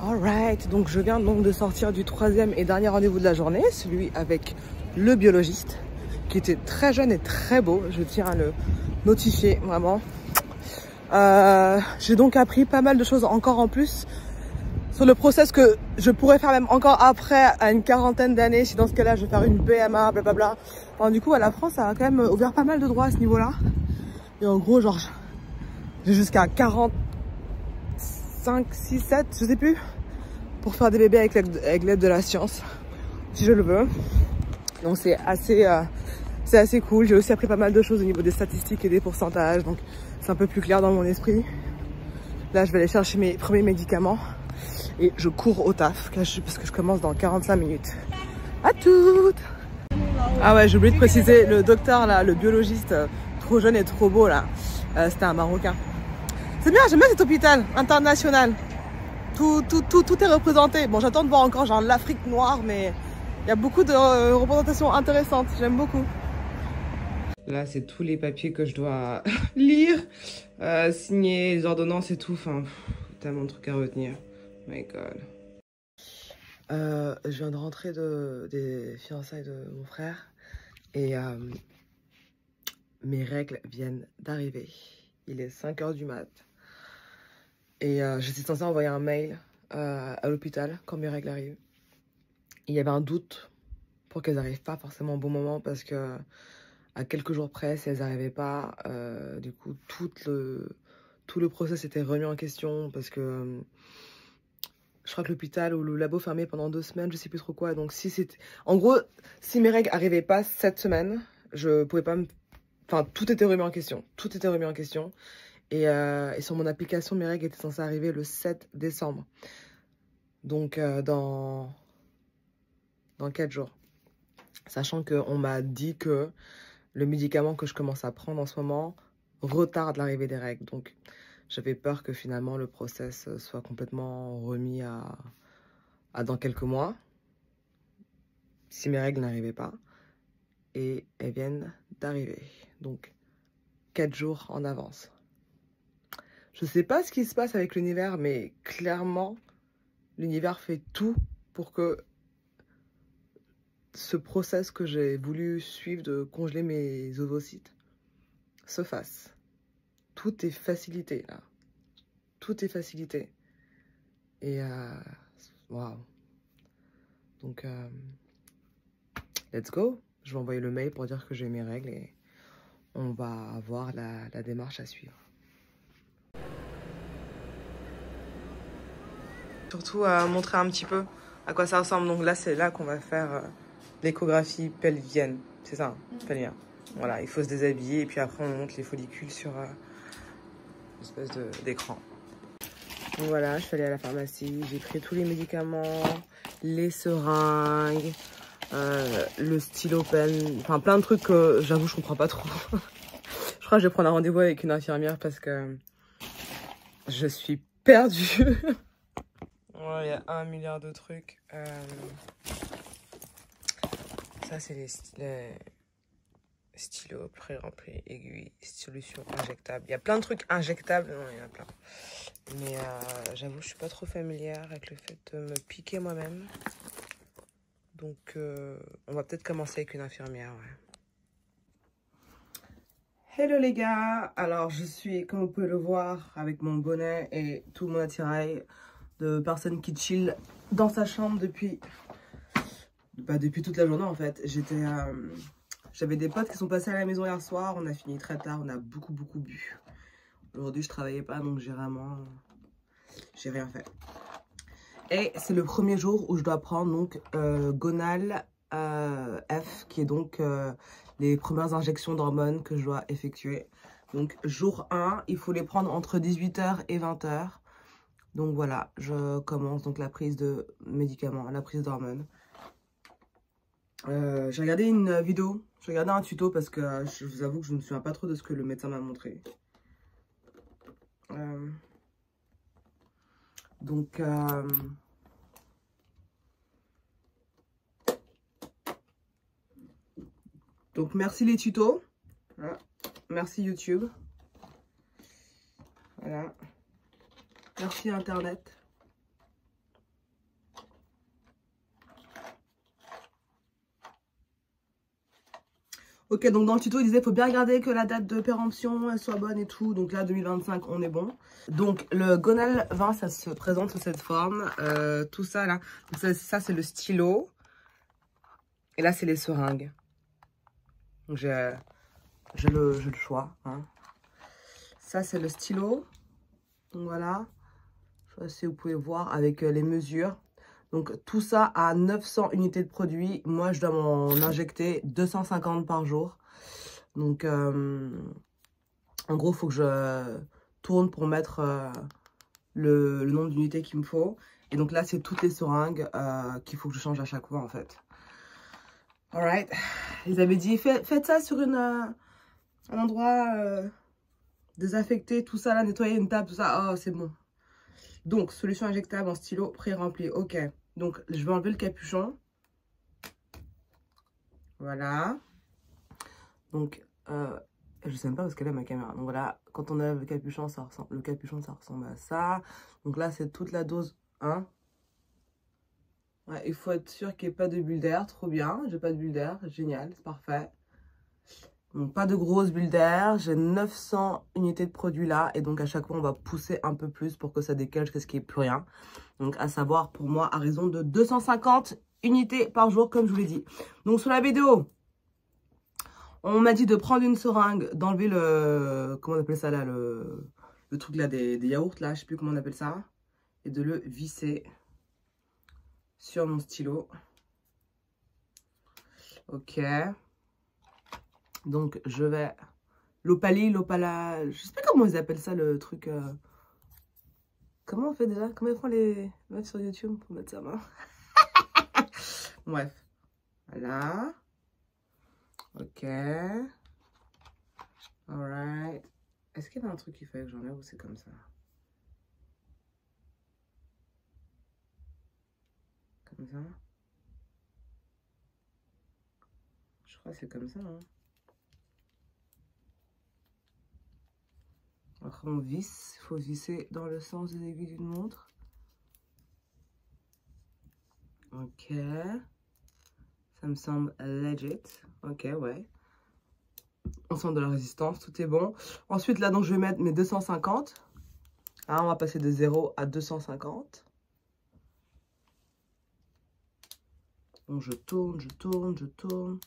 Alright, donc je viens donc de sortir du 3e et dernier rendez-vous de la journée, celui avec le biologiste, qui était très jeune et très beau, je tiens à le notifier vraiment. J'ai donc appris pas mal de choses encore en plus sur le process que je pourrais faire même encore après, à une quarantaine d'années, si dans ce cas-là je vais faire une PMA, blablabla. Enfin, du coup, à la France, ça a quand même ouvert pas mal de droits à ce niveau-là. Et en gros, genre, j'ai jusqu'à 45, 6, 7, je sais plus, pour faire des bébés avec l'aide de la science, si je le veux. Donc c'est assez cool. J'ai aussi appris pas mal de choses au niveau des statistiques et des pourcentages, donc c'est un peu plus clair dans mon esprit. Là, je vais aller chercher mes premiers médicaments et je cours au taf parce que je commence dans 45 minutes. À toutes! Ah ouais, j'ai oublié de préciser, le docteur là, le biologiste, trop jeune et trop beau là, c'était un Marocain. C'est bien, j'aime bien cet hôpital international. Tout est représenté. Bon, j'attends de voir encore genre l'Afrique noire, mais il y a beaucoup de représentations intéressantes. J'aime beaucoup. Là, c'est tous les papiers que je dois lire, signer, les ordonnances et tout. Enfin, tellement de trucs à retenir. Oh my God. Je viens de rentrer des fiançailles de mon frère et mes règles viennent d'arriver. Il est 5 h du mat. Et j'étais censée envoyer un mail à l'hôpital quand mes règles arrivent. Il y avait un doute pour qu'elles n'arrivent pas forcément au bon moment parce que à quelques jours près, si elles n'arrivaient pas, du coup, tout le process était remis en question parce que je crois que l'hôpital ou le labo fermait pendant 2 semaines, je sais plus trop quoi. Donc si c'était... En gros, si mes règles n'arrivaient pas cette semaine, je pouvais pas me... Enfin, tout était remis en question. Tout était remis en question. Et sur mon application, mes règles étaient censées arriver le 7 décembre. Donc, dans 4 jours. Sachant qu'on m'a dit que le médicament que je commence à prendre en ce moment retarde l'arrivée des règles. Donc, j'avais peur que finalement le process soit complètement remis à dans quelques mois. Si mes règles n'arrivaient pas. Et elles viennent d'arriver. Donc, 4 jours en avance. Je sais pas ce qui se passe avec l'univers, mais clairement, l'univers fait tout pour que ce process que j'ai voulu suivre de congeler mes ovocytes se fasse. Tout est facilité, là. Tout est facilité. Et, waouh. Donc, let's go. Je vais envoyer le mail pour dire que j'ai mes règles et on va avoir la démarche à suivre. Surtout à montrer un petit peu à quoi ça ressemble. Donc là, c'est là qu'on va faire l'échographie pelvienne. C'est ça, hein, pelvien. Voilà, il faut se déshabiller et puis après on monte les follicules sur une espèce d'écran. Donc voilà, je suis allée à la pharmacie, j'ai pris tous les médicaments, les seringues, le stylo pen, enfin plein de trucs que j'avoue je comprends pas trop. Je crois que je vais prendre un rendez-vous avec une infirmière parce que je suis perdue. Ouais, il y a 1 milliard de trucs. Ça, c'est les stylos pré-remplis, aiguilles, solutions injectables. Il y a plein de trucs injectables. Non, il y en a plein. Mais j'avoue, je suis pas trop familière avec le fait de me piquer moi-même. Donc, on va peut-être commencer avec une infirmière, ouais. Hello les gars. Alors, je suis, comme vous pouvez le voir, avec mon bonnet et tout mon attirail de personne qui chill dans sa chambre depuis toute la journée en fait. J'avais des potes qui sont passés à la maison hier soir, on a fini très tard, on a beaucoup bu. Aujourd'hui, je travaillais pas, donc j'ai rien fait. Et c'est le premier jour où je dois prendre donc Gonal F, qui est donc les premières injections d'hormones que je dois effectuer. Donc jour 1, il faut les prendre entre 18 h et 20 h. Donc voilà, je commence donc la prise de médicaments, la prise d'hormones. J'ai regardé une vidéo, j'ai regardé un tuto parce que je vous avoue que je ne me souviens pas trop de ce que le médecin m'a montré. Donc merci les tutos, voilà. Merci YouTube, voilà. Merci Internet. Ok, donc dans le tuto, il disait qu'il faut bien regarder que la date de péremption soit bonne et tout. Donc là, 2025, on est bon. Donc le Gonal 20, ça se présente sous cette forme. Tout ça là, ça c'est le stylo. Et là, c'est les seringues. Donc j'ai le choix. Hein. Ça, c'est le stylo. Donc voilà. Je sais pas si vous pouvez voir avec les mesures. Donc tout ça à 900 unités de produit. Moi, je dois m'en injecter 250 par jour. Donc en gros, il faut que je tourne pour mettre le nombre d'unités qu'il me faut. Et donc là, c'est toutes les seringues qu'il faut que je change à chaque fois en fait. Alright. Ils avaient dit, faites ça sur un endroit désaffecté, tout ça là, nettoyer une table, tout ça. Oh, c'est bon. Donc, solution injectable en stylo pré-rempli. Ok. Donc, je vais enlever le capuchon. Voilà. Donc, je sais même pas où est-ce qu'elle est ma caméra. Donc voilà, quand on a le capuchon, ça ressemble à ça. Donc là, c'est toute la dose 1. Ouais, il faut être sûr qu'il n'y ait pas de bulle d'air. Trop bien. J'ai pas de bulle d'air. Génial. C'est parfait. Donc, pas de grosses bulles d'air. J'ai 900 unités de produit là. Et donc, à chaque fois, on va pousser un peu plus pour que ça décale jusqu'à ce qu'il n'y ait plus rien. Donc, à savoir, pour moi, à raison de 250 unités par jour, comme je vous l'ai dit. Donc, sur la vidéo, on m'a dit de prendre une seringue, d'enlever le... Comment on appelle ça là? Le truc là des yaourts là. Je sais plus comment on appelle ça. Et de le visser sur mon stylo. Ok. Donc, je vais... l'opala... Je sais pas comment ils appellent ça, le truc... Comment on fait déjà? Comment ils font les meufs sur YouTube pour mettre sa main? Bref. Voilà. Ok. Alright. Est-ce qu'il y a un truc qu'il fallait que j'enlève ou c'est comme ça? Comme ça? Je crois que c'est comme ça, hein. Après on visse, il faut visser dans le sens des aiguilles d'une montre. Ok. Ça me semble legit. Ok, ouais. On sent de la résistance, tout est bon. Ensuite, là, donc, je vais mettre mes 250. Hein, on va passer de 0 à 250. Donc, je tourne, je tourne, je tourne.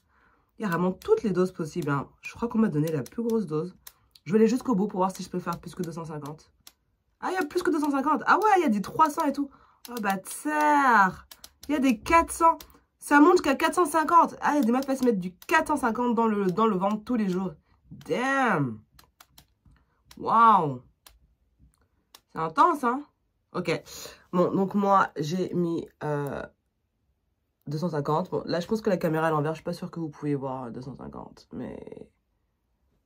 Il y a vraiment toutes les doses possibles. Hein. Je crois qu'on m'a donné la plus grosse dose. Je vais aller jusqu'au bout pour voir si je peux faire plus que 250. Ah, il y a plus que 250. Ah ouais, il y a des 300 et tout. Oh, bah, tsar. Il y a des 400. Ça monte jusqu'à 450. Ah, il y a des meufs qui se mettre du 450 dans le ventre tous les jours. Damn. Waouh. C'est intense, hein. Ok. Bon, donc moi, j'ai mis 250. Bon, là, je pense que la caméra est à l'envers. Je suis pas sûre que vous pouvez voir 250. Mais...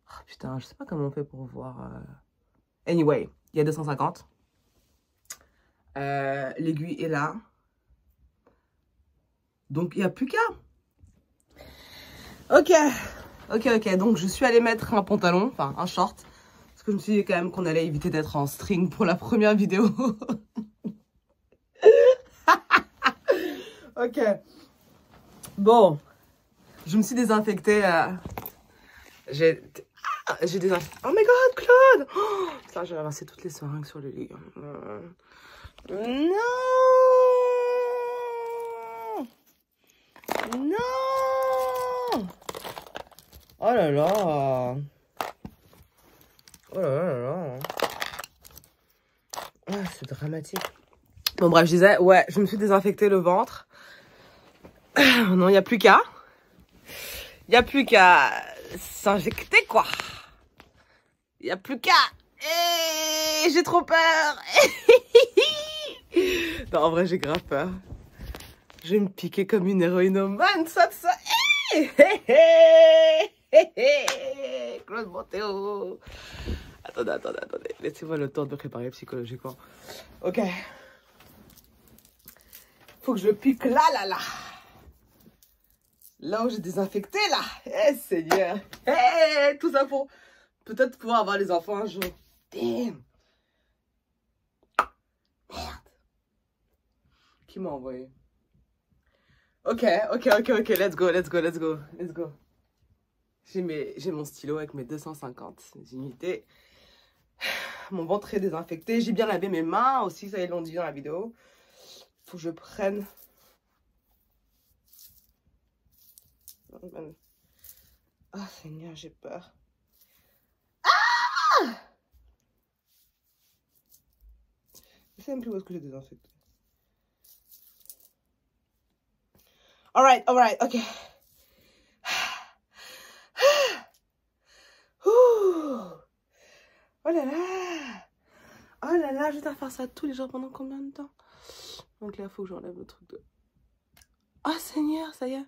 Oh, putain, je sais pas comment on fait pour voir... Anyway, il y a 250. L'aiguille est là. Donc, il n'y a plus qu'à. Ok. Donc, je suis allée mettre un pantalon, enfin, un short. Parce que je me suis dit quand même qu'on allait éviter d'être en string pour la première vidéo. Ok. Bon. Je me suis désinfectée. J'ai désinfecté. Oh my god, Claude! Oh, ça, j'ai ramassé toutes les seringues sur le lit. Non! Non! Oh là là! Oh là là là là! c'est dramatique. Bon bref, je disais, ouais, je me suis désinfecté le ventre. Non, il n'y a plus qu'à. Il n'y a plus qu'à s'injecter, quoi. Il n'y a plus qu'à. J'ai trop peur. Non, en vrai, j'ai grave peur. Je vais me piquer comme une héroïnomane, ça. Claude Montéo. Attendez. Laissez-moi le temps de me préparer psychologiquement. Ok. Faut que je pique là. Là où j'ai désinfecté, là. Seigneur. Tout ça pour peut-être pouvoir avoir les enfants un jour. Damn. Merde. Qui m'a envoyé? Ok. Let's go. J'ai mon stylo avec mes 250 unités. Mon ventre est désinfecté. J'ai bien lavé mes mains aussi, ça ils l'ont dit dans la vidéo. Faut que je prenne. Ah, Seigneur, j'ai peur. Ah! Je sais même plus où est-ce que j'ai désinfecté. Alright, ok. Oh là là, je vais faire ça tous les jours pendant combien de temps? Donc là, il faut que j'enlève le truc de... Oh Seigneur, ça y est.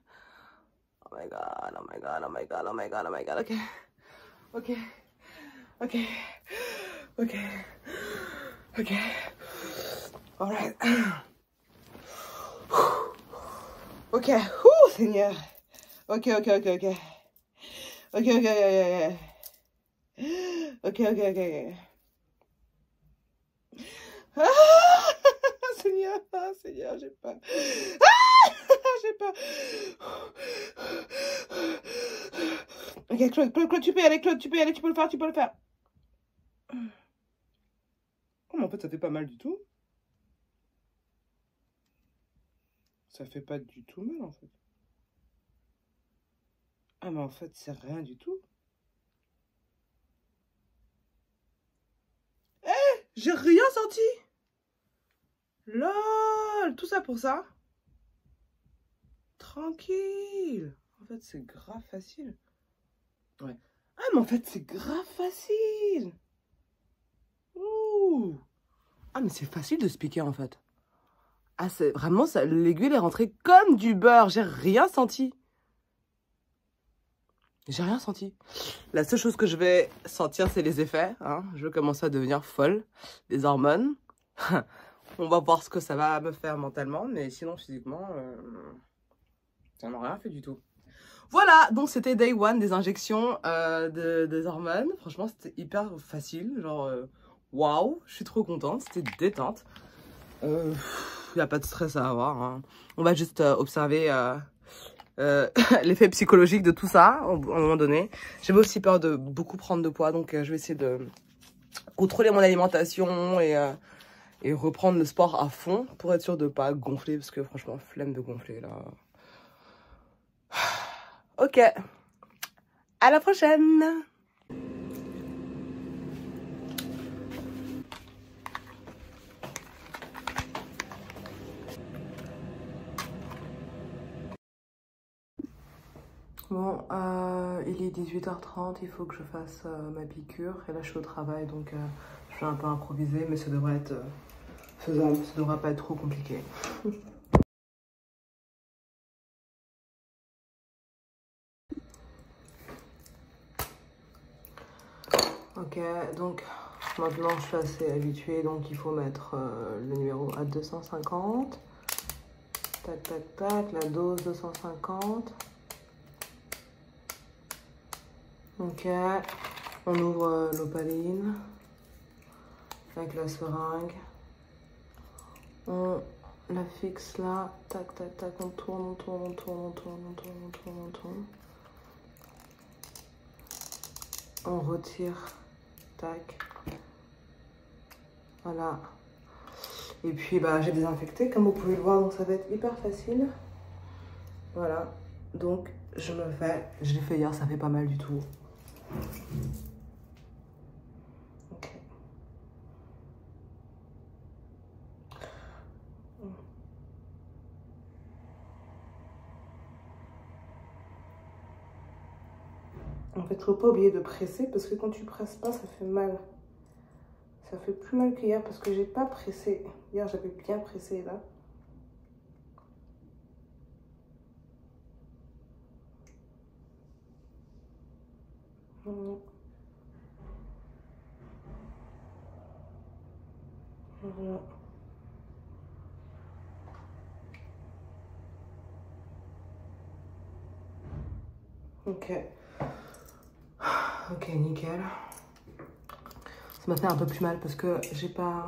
Oh my god, ok. Alright. Ok, Seigneur. Ok. Seigneur, j'ai peur. J'ai peur. Ok, Claude, tu peux y aller, tu peux le faire. Oh, mais en fait, ça fait pas mal du tout. Ça fait pas du tout mal, en fait. Ah, mais en fait, c'est rien du tout. J'ai rien senti. Lol, tout ça pour ça. Tranquille. En fait, c'est grave facile. Ouais. Ah, mais en fait, c'est grave facile. Ouh. Ah, mais c'est facile de se piquer, en fait. Ah, c'est vraiment ça. L'aiguille est rentrée comme du beurre. J'ai rien senti. La seule chose que je vais sentir, c'est les effets. Hein. Je vais commencer à devenir folle. Des hormones. On va voir ce que ça va me faire mentalement. Mais sinon, physiquement, ça m'a rien fait du tout. Voilà, donc c'était day one des injections des hormones. Franchement, c'était hyper facile. Genre, waouh, je suis trop contente. C'était détente. Il n'y a pas de stress à avoir. Hein. On va juste observer l'effet psychologique de tout ça, à un moment donné. J'avais aussi peur de beaucoup prendre de poids, donc je vais essayer de contrôler mon alimentation et reprendre le sport à fond pour être sûr de ne pas gonfler, parce que franchement, flemme de gonfler là. Ok, à la prochaine! Bon, il est 18h30, il faut que je fasse ma piqûre. Et là, je suis au travail, donc je vais un peu improviser, mais ça devrait être faisable, ça devrait pas être trop compliqué. Ok, donc maintenant je suis assez habituée, donc il faut mettre le numéro à 250. Tac, la dose 250. Ok, on ouvre l'opaline avec la seringue. On la fixe là, tac, on tourne. On retire, tac. Voilà. Et puis bah j'ai désinfecté comme vous pouvez le voir, donc ça va être hyper facile. Voilà. Donc je l'ai fait hier, ça fait pas mal du tout. Ok. En fait, faut pas oublier de presser parce que quand tu presses pas, ça fait mal. Ça fait plus mal qu'hier parce que j'ai pas pressé. Hier, j'avais bien pressé là. Voilà. Voilà. Ok. Ok, nickel. Ça m'a fait un peu plus mal parce que j'ai pas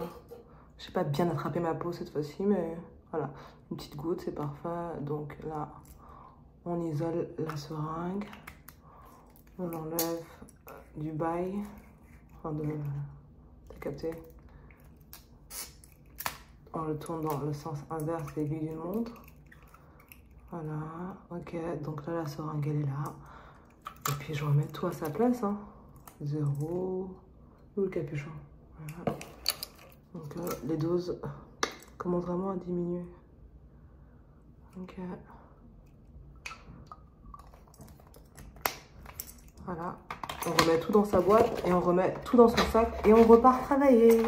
bien attrapé ma peau cette fois-ci, mais voilà. Une petite goutte, c'est parfait. Donc là, on isole la seringue. On l'enlève du bail. Enfin, t'as capté? On le tourne dans le sens inverse de l'aiguille d'une montre. Voilà, ok. Donc là, la seringue, elle est là. Et puis, je remets tout à sa place. Hein. 0. Où le capuchon? Voilà. Donc les doses commencent vraiment à diminuer. Ok. Voilà. On remet tout dans sa boîte et on remet tout dans son sac et on repart travailler.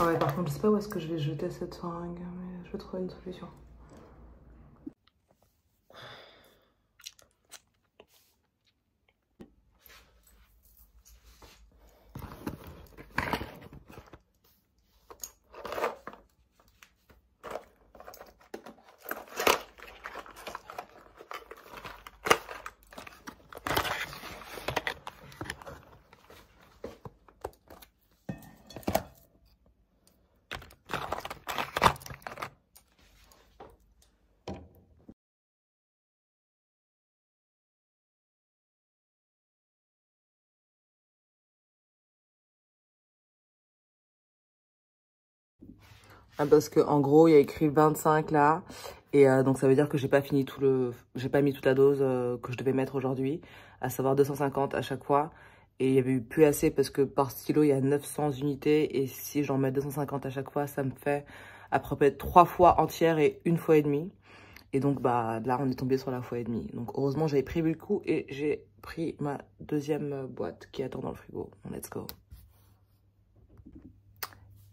Ah ouais, par contre, je sais pas où est-ce que je vais jeter cette seringue, mais je vais trouver une solution. Ah, parce que en gros, il y a écrit 25 là. Et donc ça veut dire que j'ai pas fini j'ai pas mis toute la dose que je devais mettre aujourd'hui, à savoir 250 à chaque fois. Et il y avait eu plus assez parce que par stylo, il y a 900 unités. Et si j'en mets 250 à chaque fois, ça me fait à peu près 3 fois entière et 1 fois et demie. Et donc bah là, on est tombé sur la fois et demie. Donc heureusement, j'avais prévu le coup et j'ai pris ma deuxième boîte qui attend dans le frigo. Let's go.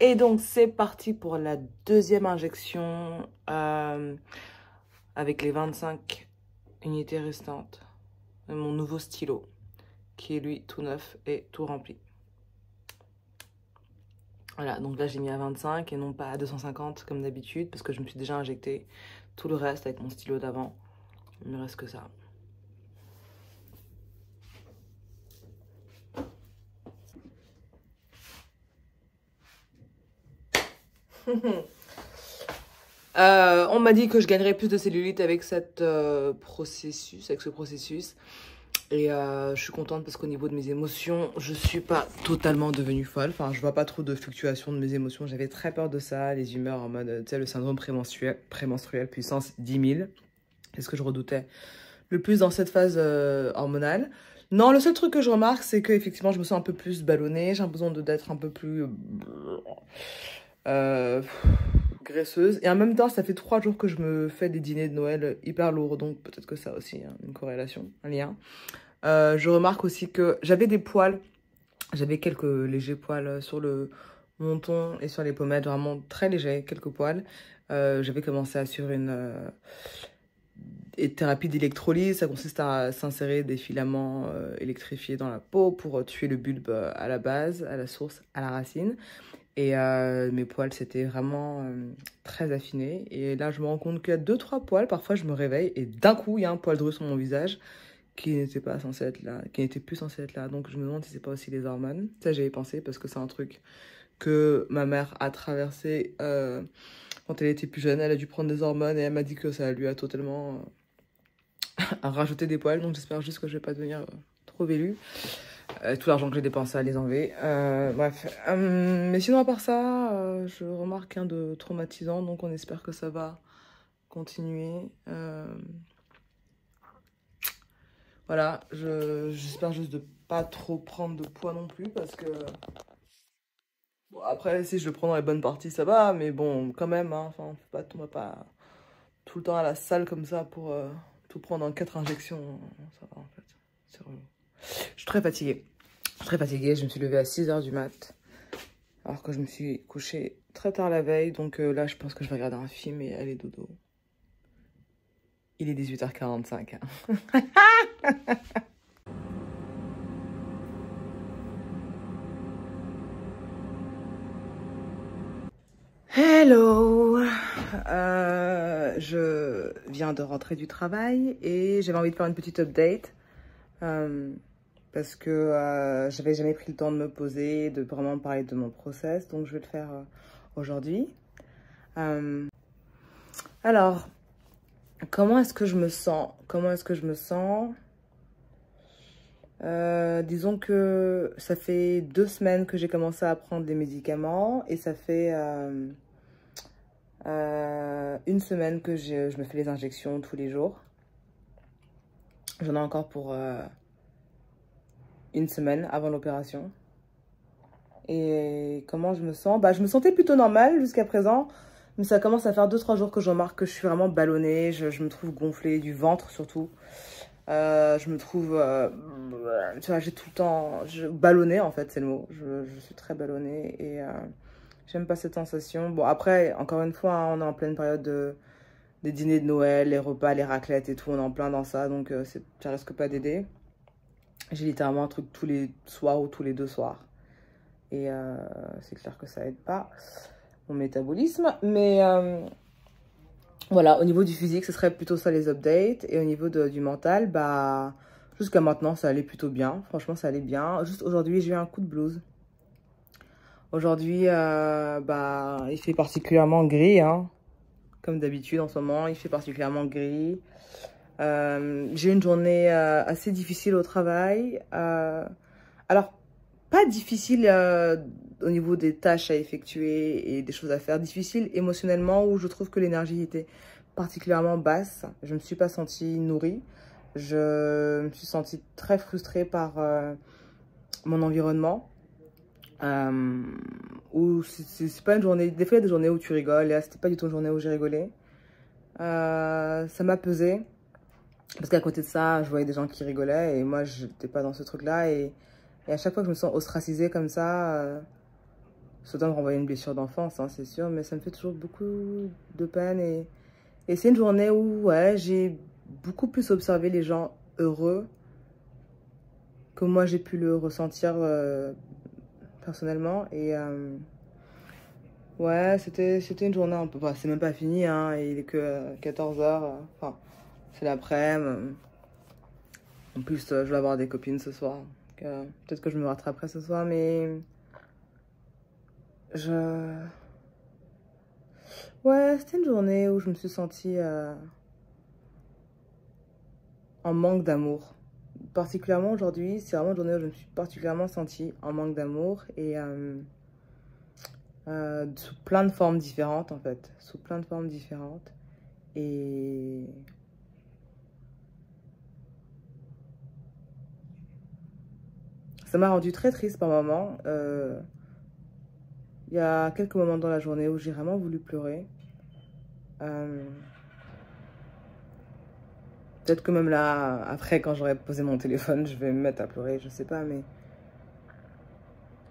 Et donc, c'est parti pour la deuxième injection avec les 25 unités restantes de mon nouveau stylo, qui est lui tout neuf et tout rempli. Voilà, donc là, j'ai mis à 25 et non pas à 250 comme d'habitude, parce que je me suis déjà injecté tout le reste avec mon stylo d'avant. Il ne me reste que ça. On m'a dit que je gagnerais plus de cellulite avec ce processus. Et je suis contente parce qu'au niveau de mes émotions, je suis pas totalement devenue folle. Enfin, je vois pas trop de fluctuations de mes émotions. J'avais très peur de ça, les humeurs en mode, tu sais, le syndrome prémenstruel puissance 10 000. C'est ce que je redoutais le plus dans cette phase hormonale. Non, le seul truc que je remarque, c'est qu'effectivement, je me sens un peu plus ballonnée. J'ai l'impression d'être un peu plus graisseuse. Et en même temps, ça fait 3 jours que je me fais des dîners de Noël hyper lourds. Donc peut-être que ça aussi, hein, une corrélation, un lien. Je remarque aussi que j'avais des poils. J'avais quelques légers poils sur le menton et sur les pommettes. Vraiment très légers, quelques poils. J'avais commencé à suivre une thérapie d'électrolyse. Ça consiste à s'insérer des filaments électrifiés dans la peau pour tuer le bulbe à la base, à la source, à la racine. Et mes poils, c'était vraiment très affiné. Et là, je me rends compte qu'il y a 2-3 poils. Parfois, je me réveille et d'un coup, il y a un poil de sur mon visage qui n'était pas censé être là, qui n'était plus censé être là. Donc, je me demande si c'est pas aussi les hormones. Ça, j'avais pensé parce que c'est un truc que ma mère a traversé quand elle était plus jeune. Elle a dû prendre des hormones et elle m'a dit que ça lui a totalement rajouté des poils. Donc, j'espère juste que je vais pas devenir trop vélue. Tout l'argent que j'ai dépensé à les enlever. Bref. Mais sinon, à part ça, je remarque rien de traumatisant. Donc, on espère que ça va continuer. Voilà. J'espère juste de pas trop prendre de poids non plus. Parce que... Bon, après, si je le prends dans les bonnes parties, ça va. Mais bon, quand même, hein, enfin, on va pas tout le temps à la salle comme ça pour tout prendre en 4 injections, ça va en fait. C'est relou. Je suis très fatiguée. Je suis très fatiguée. Je me suis levée à 6 h du mat. Alors que je me suis couchée très tard la veille. Donc là, je pense que je vais regarder un film et aller dodo. Il est 18 h 45. Hello, je viens de rentrer du travail et j'avais envie de faire une petite update parce que j'avais jamais pris le temps de me poser, de vraiment parler de mon process, donc je vais le faire aujourd'hui. Alors, comment est-ce que je me sens? Disons que ça fait 2 semaines que j'ai commencé à prendre des médicaments et ça fait 1 semaine que je me fais les injections tous les jours. J'en ai encore pour 1 semaine avant l'opération. Et comment je me sens? Bah, je me sentais plutôt normale jusqu'à présent. Mais ça commence à faire 2-3 jours que je remarque que je suis vraiment ballonnée. Je me trouve gonflée, du ventre surtout. Je me trouve, tu vois, j'ai tout le temps, ballonnée en fait, c'est le mot. Je suis très ballonnée et j'aime pas cette sensation. Bon, après, encore une fois, hein, on est en pleine période des dîners de Noël, les repas, les raclettes et tout, on est en plein dans ça, donc ça risque pas d'aider. J'ai littéralement un truc tous les soirs ou tous les 2 soirs. Et c'est clair que ça aide pas mon métabolisme. Mais voilà, au niveau du physique, ce serait plutôt ça les updates. Et au niveau du mental, bah, jusqu'à maintenant, ça allait plutôt bien. Franchement, ça allait bien. Juste aujourd'hui, j'ai eu un coup de blues. Aujourd'hui, bah, il fait particulièrement gris, hein. Comme d'habitude en ce moment, il fait particulièrement gris. J'ai eu une journée assez difficile au travail. Alors, pas difficile au niveau des tâches à effectuer et des choses à faire. Difficile émotionnellement où je trouve que l'énergie était particulièrement basse. Je ne me suis pas sentie nourrie. Je me suis sentie très frustrée par mon environnement. Où c'est pas une journée. Des fois, il y a des journées où tu rigoles. Et là, c'était pas du tout une journée où j'ai rigolé. Ça m'a pesé. Parce qu'à côté de ça, je voyais des gens qui rigolaient. Et moi, je n'étais pas dans ce truc-là. Et à chaque fois que je me sens ostracisée comme ça, ça doit me renvoyer une blessure d'enfance, hein, c'est sûr. Mais ça me fait toujours beaucoup de peine. Et c'est une journée où ouais, j'ai beaucoup plus observé les gens heureux que moi j'ai pu le ressentir personnellement. Et ouais, c'était une journée un peu... Enfin, c'est même pas fini, hein, il est que 14 h. Enfin, c'est l'après-midi. En plus, je vais avoir des copines ce soir. Peut-être que je me rattraperai ce soir, mais... Ouais, c'était une journée où je me suis sentie en manque d'amour. Particulièrement aujourd'hui, c'est vraiment une journée où je me suis particulièrement sentie en manque d'amour et sous plein de formes différentes en fait. Sous plein de formes différentes. Et ça m'a rendue très triste par moments. Il y a quelques moments dans la journée où j'ai vraiment voulu pleurer. Peut-être que même là, après, quand j'aurai posé mon téléphone, je vais me mettre à pleurer, je sais pas, mais...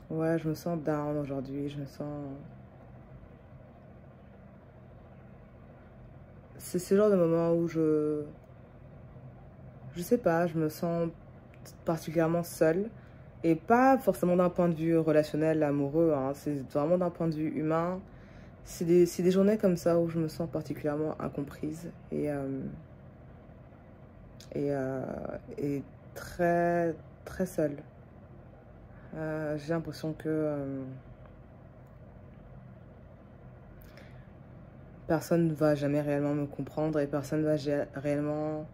Ouais, je me sens down aujourd'hui, je me sens... C'est ce genre de moment où je sais pas, je me sens particulièrement seule. Et pas forcément d'un point de vue relationnel, amoureux, hein, c'est vraiment d'un point de vue humain. C'est des journées comme ça où je me sens particulièrement incomprise et très, très seule. J'ai l'impression que personne ne va jamais réellement me comprendre et personne ne va réellement...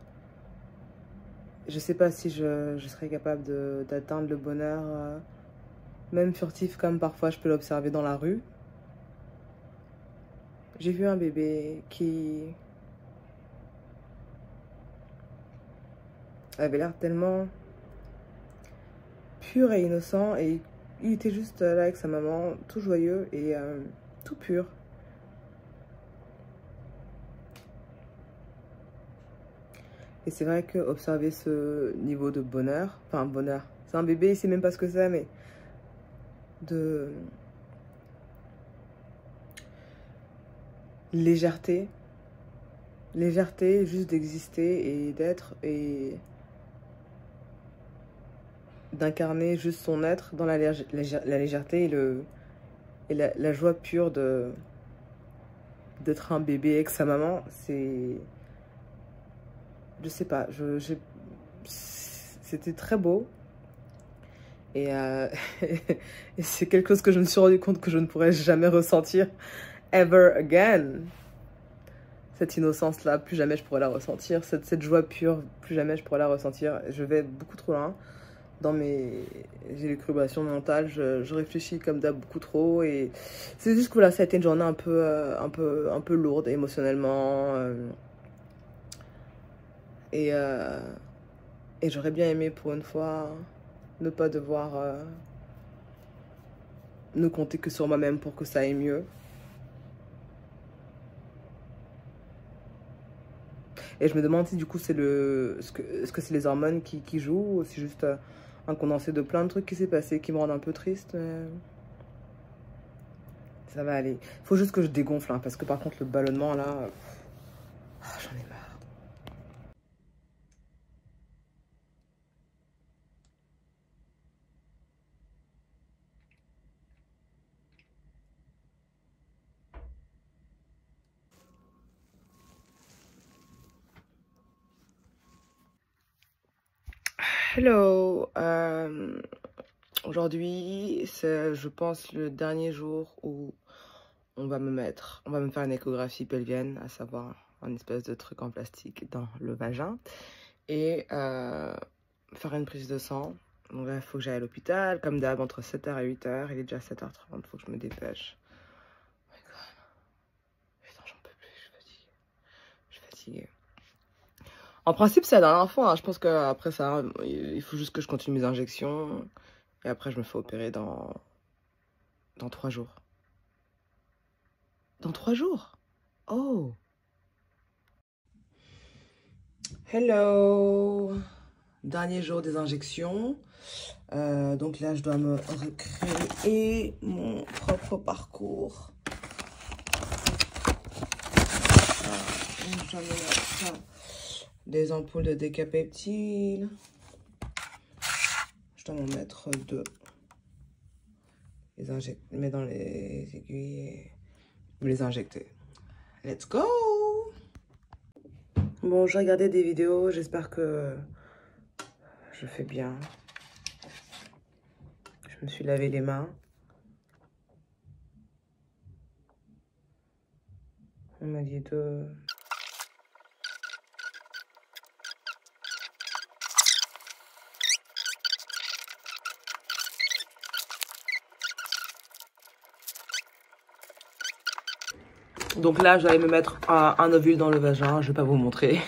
Je sais pas si je serais capable d'atteindre le bonheur, même furtif comme parfois je peux l'observer dans la rue. J'ai vu un bébé qui avait l'air tellement pur et innocent et il était juste là avec sa maman, tout joyeux et tout pur. Et Et c'est vrai que observer ce niveau de bonheur, enfin bonheur, c'est un bébé, il sait même pas ce que c'est, mais de légèreté juste d'exister et d'être et d'incarner juste son être dans la légèreté et la joie pure d'être un bébé avec sa maman. C'est, je sais pas, c'était très beau et, et c'est quelque chose que je me suis rendu compte que je ne pourrais jamais ressentir ever again. Cette innocence-là, plus jamais je pourrais la ressentir. Cette joie pure, plus jamais je pourrais la ressentir. Je vais beaucoup trop loin dans mes élucubrations mentales. Je réfléchis comme d'hab beaucoup trop. Et c'est juste que voilà, ça a été une journée un peu lourde émotionnellement. Et j'aurais bien aimé pour une fois ne pas devoir ne compter que sur moi-même pour que ça aille mieux. Et je me demande si du coup c'est est-ce que c'est les hormones qui jouent ou c'est juste un condensé de plein de trucs qui s'est passé qui me rendent un peu triste. Mais ça va aller. Faut juste que je dégonfle hein, parce que par contre le ballonnement là, j'en ai marre. Hello, aujourd'hui c'est je pense le dernier jour où on va me faire une échographie pelvienne, à savoir un espèce de truc en plastique dans le vagin et faire une prise de sang. Donc là il faut que j'aille à l'hôpital comme d'hab entre 7h et 8h, il est déjà 7h30, il faut que je me dépêche. Oh my god, putain j'en peux plus, je suis fatiguée. En principe, c'est la dernière fois. Hein. Je pense qu'après ça, il faut juste que je continue mes injections. Et après, je me fais opérer dans 3 jours. Dans 3 jours? Oh! Hello! Dernier jour des injections. Donc là, je dois me recréer mon propre parcours. Je dois me mettre des ampoules de décapeptile. Je dois m'en mettre 2. Les mettre dans les aiguilles et les injecter. Let's go! Bon, j'ai regardé des vidéos. J'espère que je fais bien. Je me suis lavé les mains. On m'a dit de... Donc là, j'allais me mettre un ovule dans le vagin. Je vais pas vous montrer.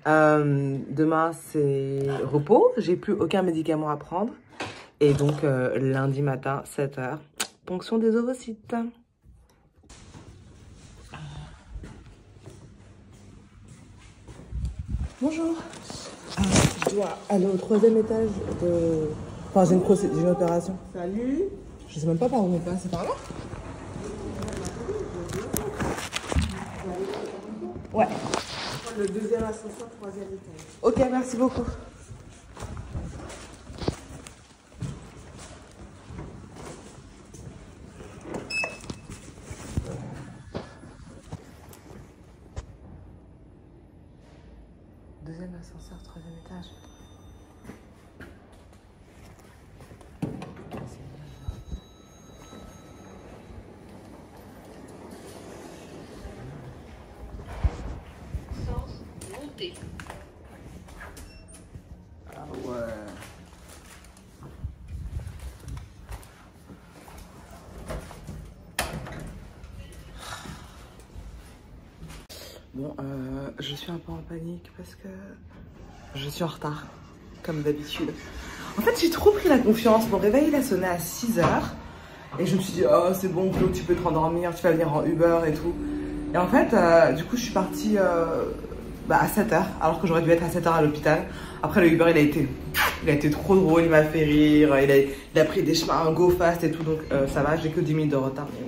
Demain, c'est repos. J'ai plus aucun médicament à prendre. Et donc, lundi matin, 7h, ponction des ovocytes. Bonjour. Je dois aller au 3e étage de... Enfin, j'ai une opération. Salut. Je sais même pas par où on passe. C'est par là? Ouais. Le 2e ascenseur, 3e étage. Ok, merci beaucoup. Deuxième ascenseur, 3e étage. Ah ouais. Bon, je suis un peu en panique parce que je suis en retard, comme d'habitude. En fait, j'ai trop pris la confiance. Mon réveil, il a sonné à 6h. Et je me suis dit, oh, c'est bon, Flo, tu peux te rendormir, tu vas venir en Uber et tout. Et en fait, du coup, je suis partie bah, à 7 h, alors que j'aurais dû être à 7 h à l'hôpital. Après, le Uber, il a été trop drôle, il m'a fait rire, il a pris des chemins go fast et tout, donc ça va, j'ai que 10 minutes de retard. Mais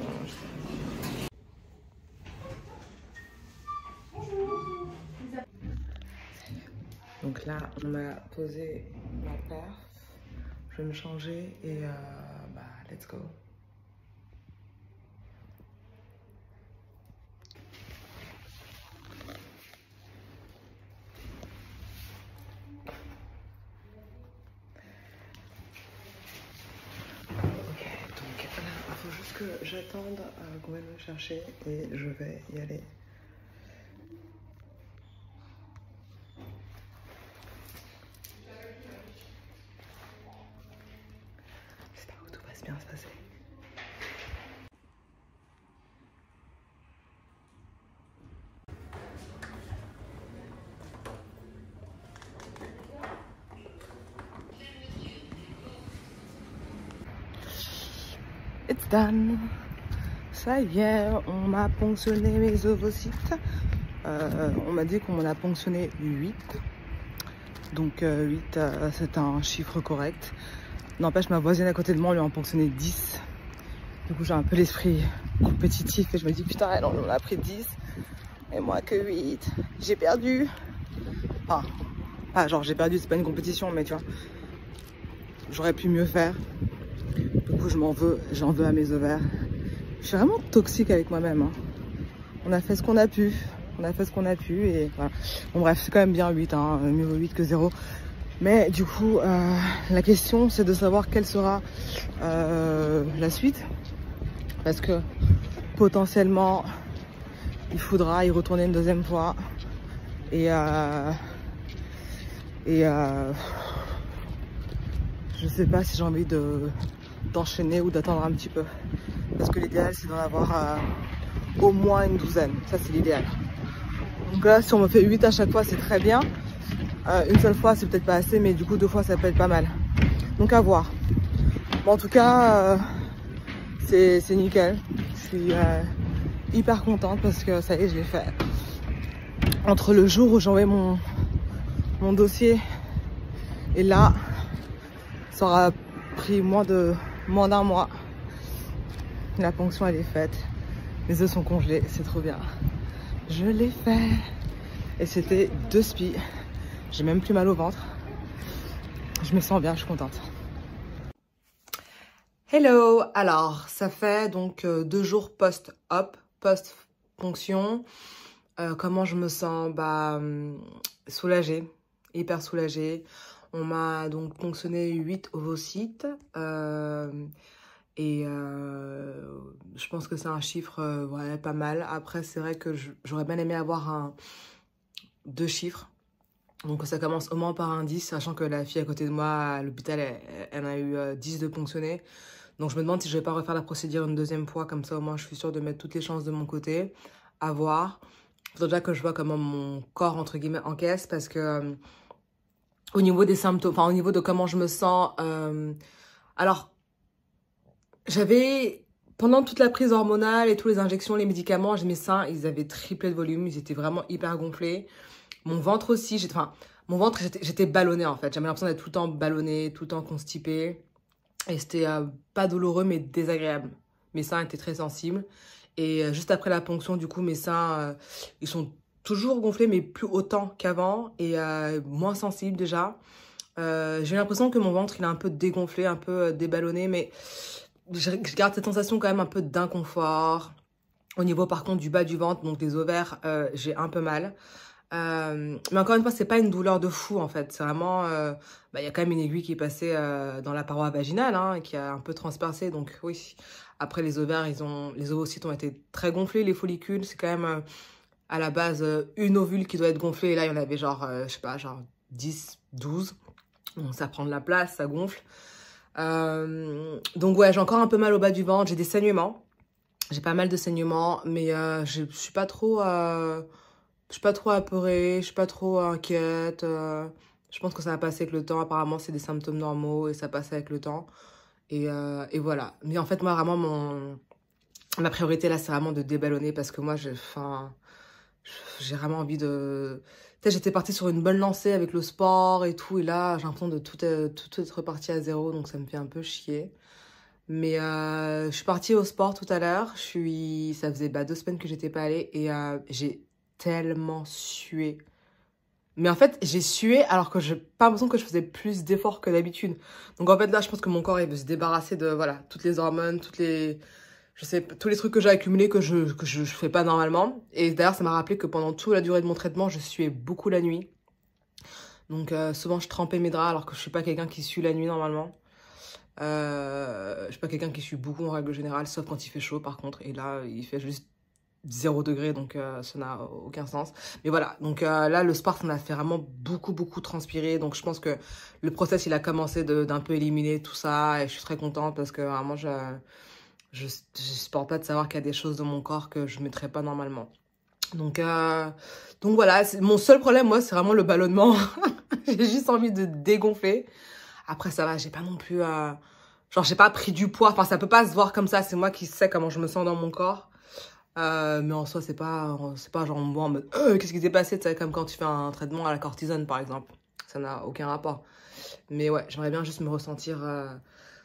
donc là, on m'a posé ma paire. Je vais me changer et bah, let's go. Ok, donc là, il faut juste que j'attende qu'on vienne me chercher et je vais y aller. J'espère que tout va bien se passer. It's done. Ça y est, on m'a ponctionné mes ovocytes. On m'a dit qu'on m'en a ponctionné 8. Donc 8, c'est un chiffre correct. N'empêche, ma voisine à côté de moi lui en a ponctionné 10. Du coup, j'ai un peu l'esprit compétitif et je me dis putain, elle en a pris 10. Et moi que 8. J'ai perdu. Enfin, pas genre j'ai perdu, c'est pas une compétition, mais tu vois, j'aurais pu mieux faire. Du coup, j'en veux à mes ovaires. Je suis vraiment toxique avec moi-même. Hein. On a fait ce qu'on a pu. On a fait ce qu'on a pu et voilà. Bon bref, c'est quand même bien 8, hein. Mieux vaut 8 que 0. Mais du coup, la question c'est de savoir quelle sera la suite. Parce que potentiellement, il faudra y retourner une deuxième fois. Et je sais pas si j'ai envie d'enchaîner ou d'attendre un petit peu. Parce que l'idéal c'est d'en avoir au moins une douzaine. Ça c'est l'idéal. Donc là, si on me fait 8 à chaque fois, c'est très bien. Une seule fois, c'est peut-être pas assez, mais du coup, 2 fois, ça peut être pas mal. Donc à voir. Bon, en tout cas, c'est nickel. Je suis hyper contente parce que ça y est, je l'ai fait. Entre le jour où j'envoie mon dossier et là, ça aura pris moins d'un mois. La ponction, elle est faite. Les œufs sont congelés, c'est trop bien. Je l'ai fait. Et c'était 2 spies. J'ai même plus mal au ventre. Je me sens bien, je suis contente. Hello! Alors, ça fait donc 2 jours post-op, post-ponction. Comment je me sens? Bah, soulagée, hyper soulagée. On m'a donc ponctionné 8 ovocytes. Et je pense que c'est un chiffre ouais, pas mal. Après, c'est vrai que j'aurais bien aimé avoir 2 chiffres. Donc ça commence au moins par un 10, sachant que la fille à côté de moi à l'hôpital, elle a eu 10 de ponctionné. Donc je me demande si je vais pas refaire la procédure une deuxième fois, comme ça au moins je suis sûre de mettre toutes les chances de mon côté. À voir. Il faudrait déjà que je vois comment mon corps, entre guillemets, encaisse, parce que au niveau des symptômes, enfin au niveau de comment je me sens, alors pendant toute la prise hormonale et toutes les injections, les médicaments, mes seins, ils avaient triplé de volume, ils étaient vraiment hyper gonflés. Mon ventre aussi, j'étais ballonnée en fait. J'avais l'impression d'être tout le temps ballonnée, tout le temps constipée. Et c'était pas douloureux, mais désagréable. Mes seins étaient très sensibles. Et juste après la ponction, du coup, mes seins, ils sont toujours gonflés, mais plus autant qu'avant. Et moins sensibles déjà. J'ai l'impression que mon ventre, il est un peu dégonflé, un peu déballonné. Mais je garde cette sensation quand même un peu d'inconfort. Au niveau, par contre, du bas du ventre, donc des ovaires, j'ai un peu mal. Mais encore une fois, c'est pas une douleur de fou en fait. C'est vraiment, bah, y a quand même une aiguille qui est passée dans la paroi vaginale, hein, qui a un peu transpercé. Donc oui, après les ovaires, les ovocytes ont été très gonflés. Les follicules, c'est quand même à la base une ovule qui doit être gonflée. Et là, il y en avait genre, je sais pas, genre 10, 12. Donc ça prend de la place, ça gonfle. Donc ouais, j'ai encore un peu mal au bas du ventre. J'ai des saignements. J'ai pas mal de saignements, mais je suis pas trop apeurée, je suis pas trop inquiète. Je pense que ça va passer avec le temps. Apparemment, c'est des symptômes normaux et ça passe avec le temps. Et voilà. Mais en fait, moi, vraiment, ma priorité là, c'est vraiment de déballonner parce que moi, j'ai vraiment envie de... Tu sais, j'étais partie sur une bonne lancée avec le sport et tout, et là, j'ai l'impression de tout être reparti à zéro, donc ça me fait un peu chier. Mais je suis partie au sport tout à l'heure, ça faisait 2 semaines que j'étais pas allée, et j'ai tellement sué. Mais en fait, j'ai sué alors que j'ai pas l'impression que je faisais plus d'efforts que d'habitude. Donc en fait, là, je pense que mon corps, il veut se débarrasser de, voilà, toutes les hormones, je sais, tous les trucs que j'ai accumulés que je fais pas normalement. Et d'ailleurs, ça m'a rappelé que pendant toute la durée de mon traitement, je suais beaucoup la nuit. Donc souvent, je trempais mes draps alors que je suis pas quelqu'un qui sue la nuit normalement. Je suis pas quelqu'un qui sue beaucoup en règle générale, sauf quand il fait chaud par contre. Et là, il fait juste 0 degré, donc ça n'a aucun sens. Mais voilà, donc là, le sport, ça m'a fait vraiment beaucoup transpirer. Donc je pense que le process, il a commencé d'un peu éliminer tout ça. Et je suis très contente parce que vraiment, je supporte pas de savoir qu'il y a des choses dans mon corps que je mettrais pas normalement. Donc voilà, mon seul problème, moi, c'est vraiment le ballonnement. J'ai juste envie de dégonfler. Après, ça va, j'ai pas non plus... genre, j'ai pas pris du poids. Enfin, ça peut pas se voir comme ça. C'est moi qui sais comment je me sens dans mon corps. Mais en soi, c'est pas genre moi en mode qu'est-ce qui s'est passé, tu sais, comme quand tu fais un traitement à la cortisone, par exemple. Ça n'a aucun rapport. Mais ouais, j'aimerais bien juste me ressentir,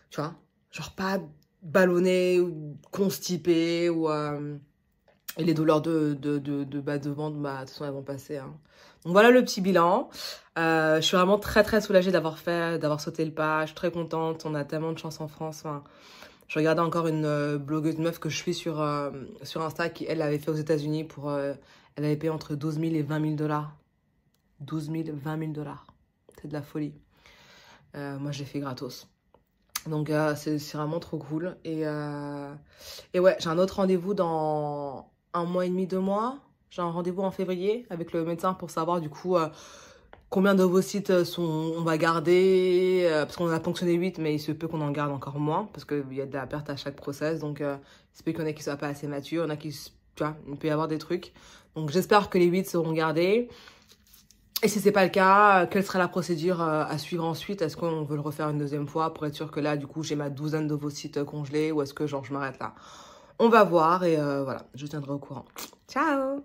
tu vois, genre pas ballonné ou constipé ou... et les douleurs de ventre, de toute façon, elles vont passer. Hein. Donc voilà le petit bilan. Je suis vraiment très soulagée d'avoir sauté le pas. Je suis très contente. On a tellement de chance en France. Enfin, je regardais encore une blogueuse meuf que je suis sur Insta qui, elle, l'avait fait aux États-Unis pour... elle avait payé entre 12 000 et 20 000 $. 12 000, 20 000 $. C'est de la folie. Moi, je l'ai fait gratos. Donc, c'est vraiment trop cool. Et ouais, j'ai un autre rendez-vous dans 1 mois et demi, 2 mois. J'ai un rendez-vous en février avec le médecin pour savoir du coup combien d'ovocytes on va garder. Parce qu'on en a ponctionné 8, mais il se peut qu'on en garde encore moins. Parce qu'il y a de la perte à chaque process. Donc, il se peut qu'il y en ait qui ne soient pas assez matures. Il y en a qui, tu vois, il peut y avoir des trucs. Donc, j'espère que les 8 seront gardés. Et si c'est pas le cas, quelle sera la procédure à suivre ensuite? Est-ce qu'on veut le refaire une deuxième fois pour être sûr que là, du coup, j'ai ma 12aine d'ovocytes congelés ou est-ce que genre je m'arrête là? On va voir et voilà, je vous tiendrai au courant. Ciao!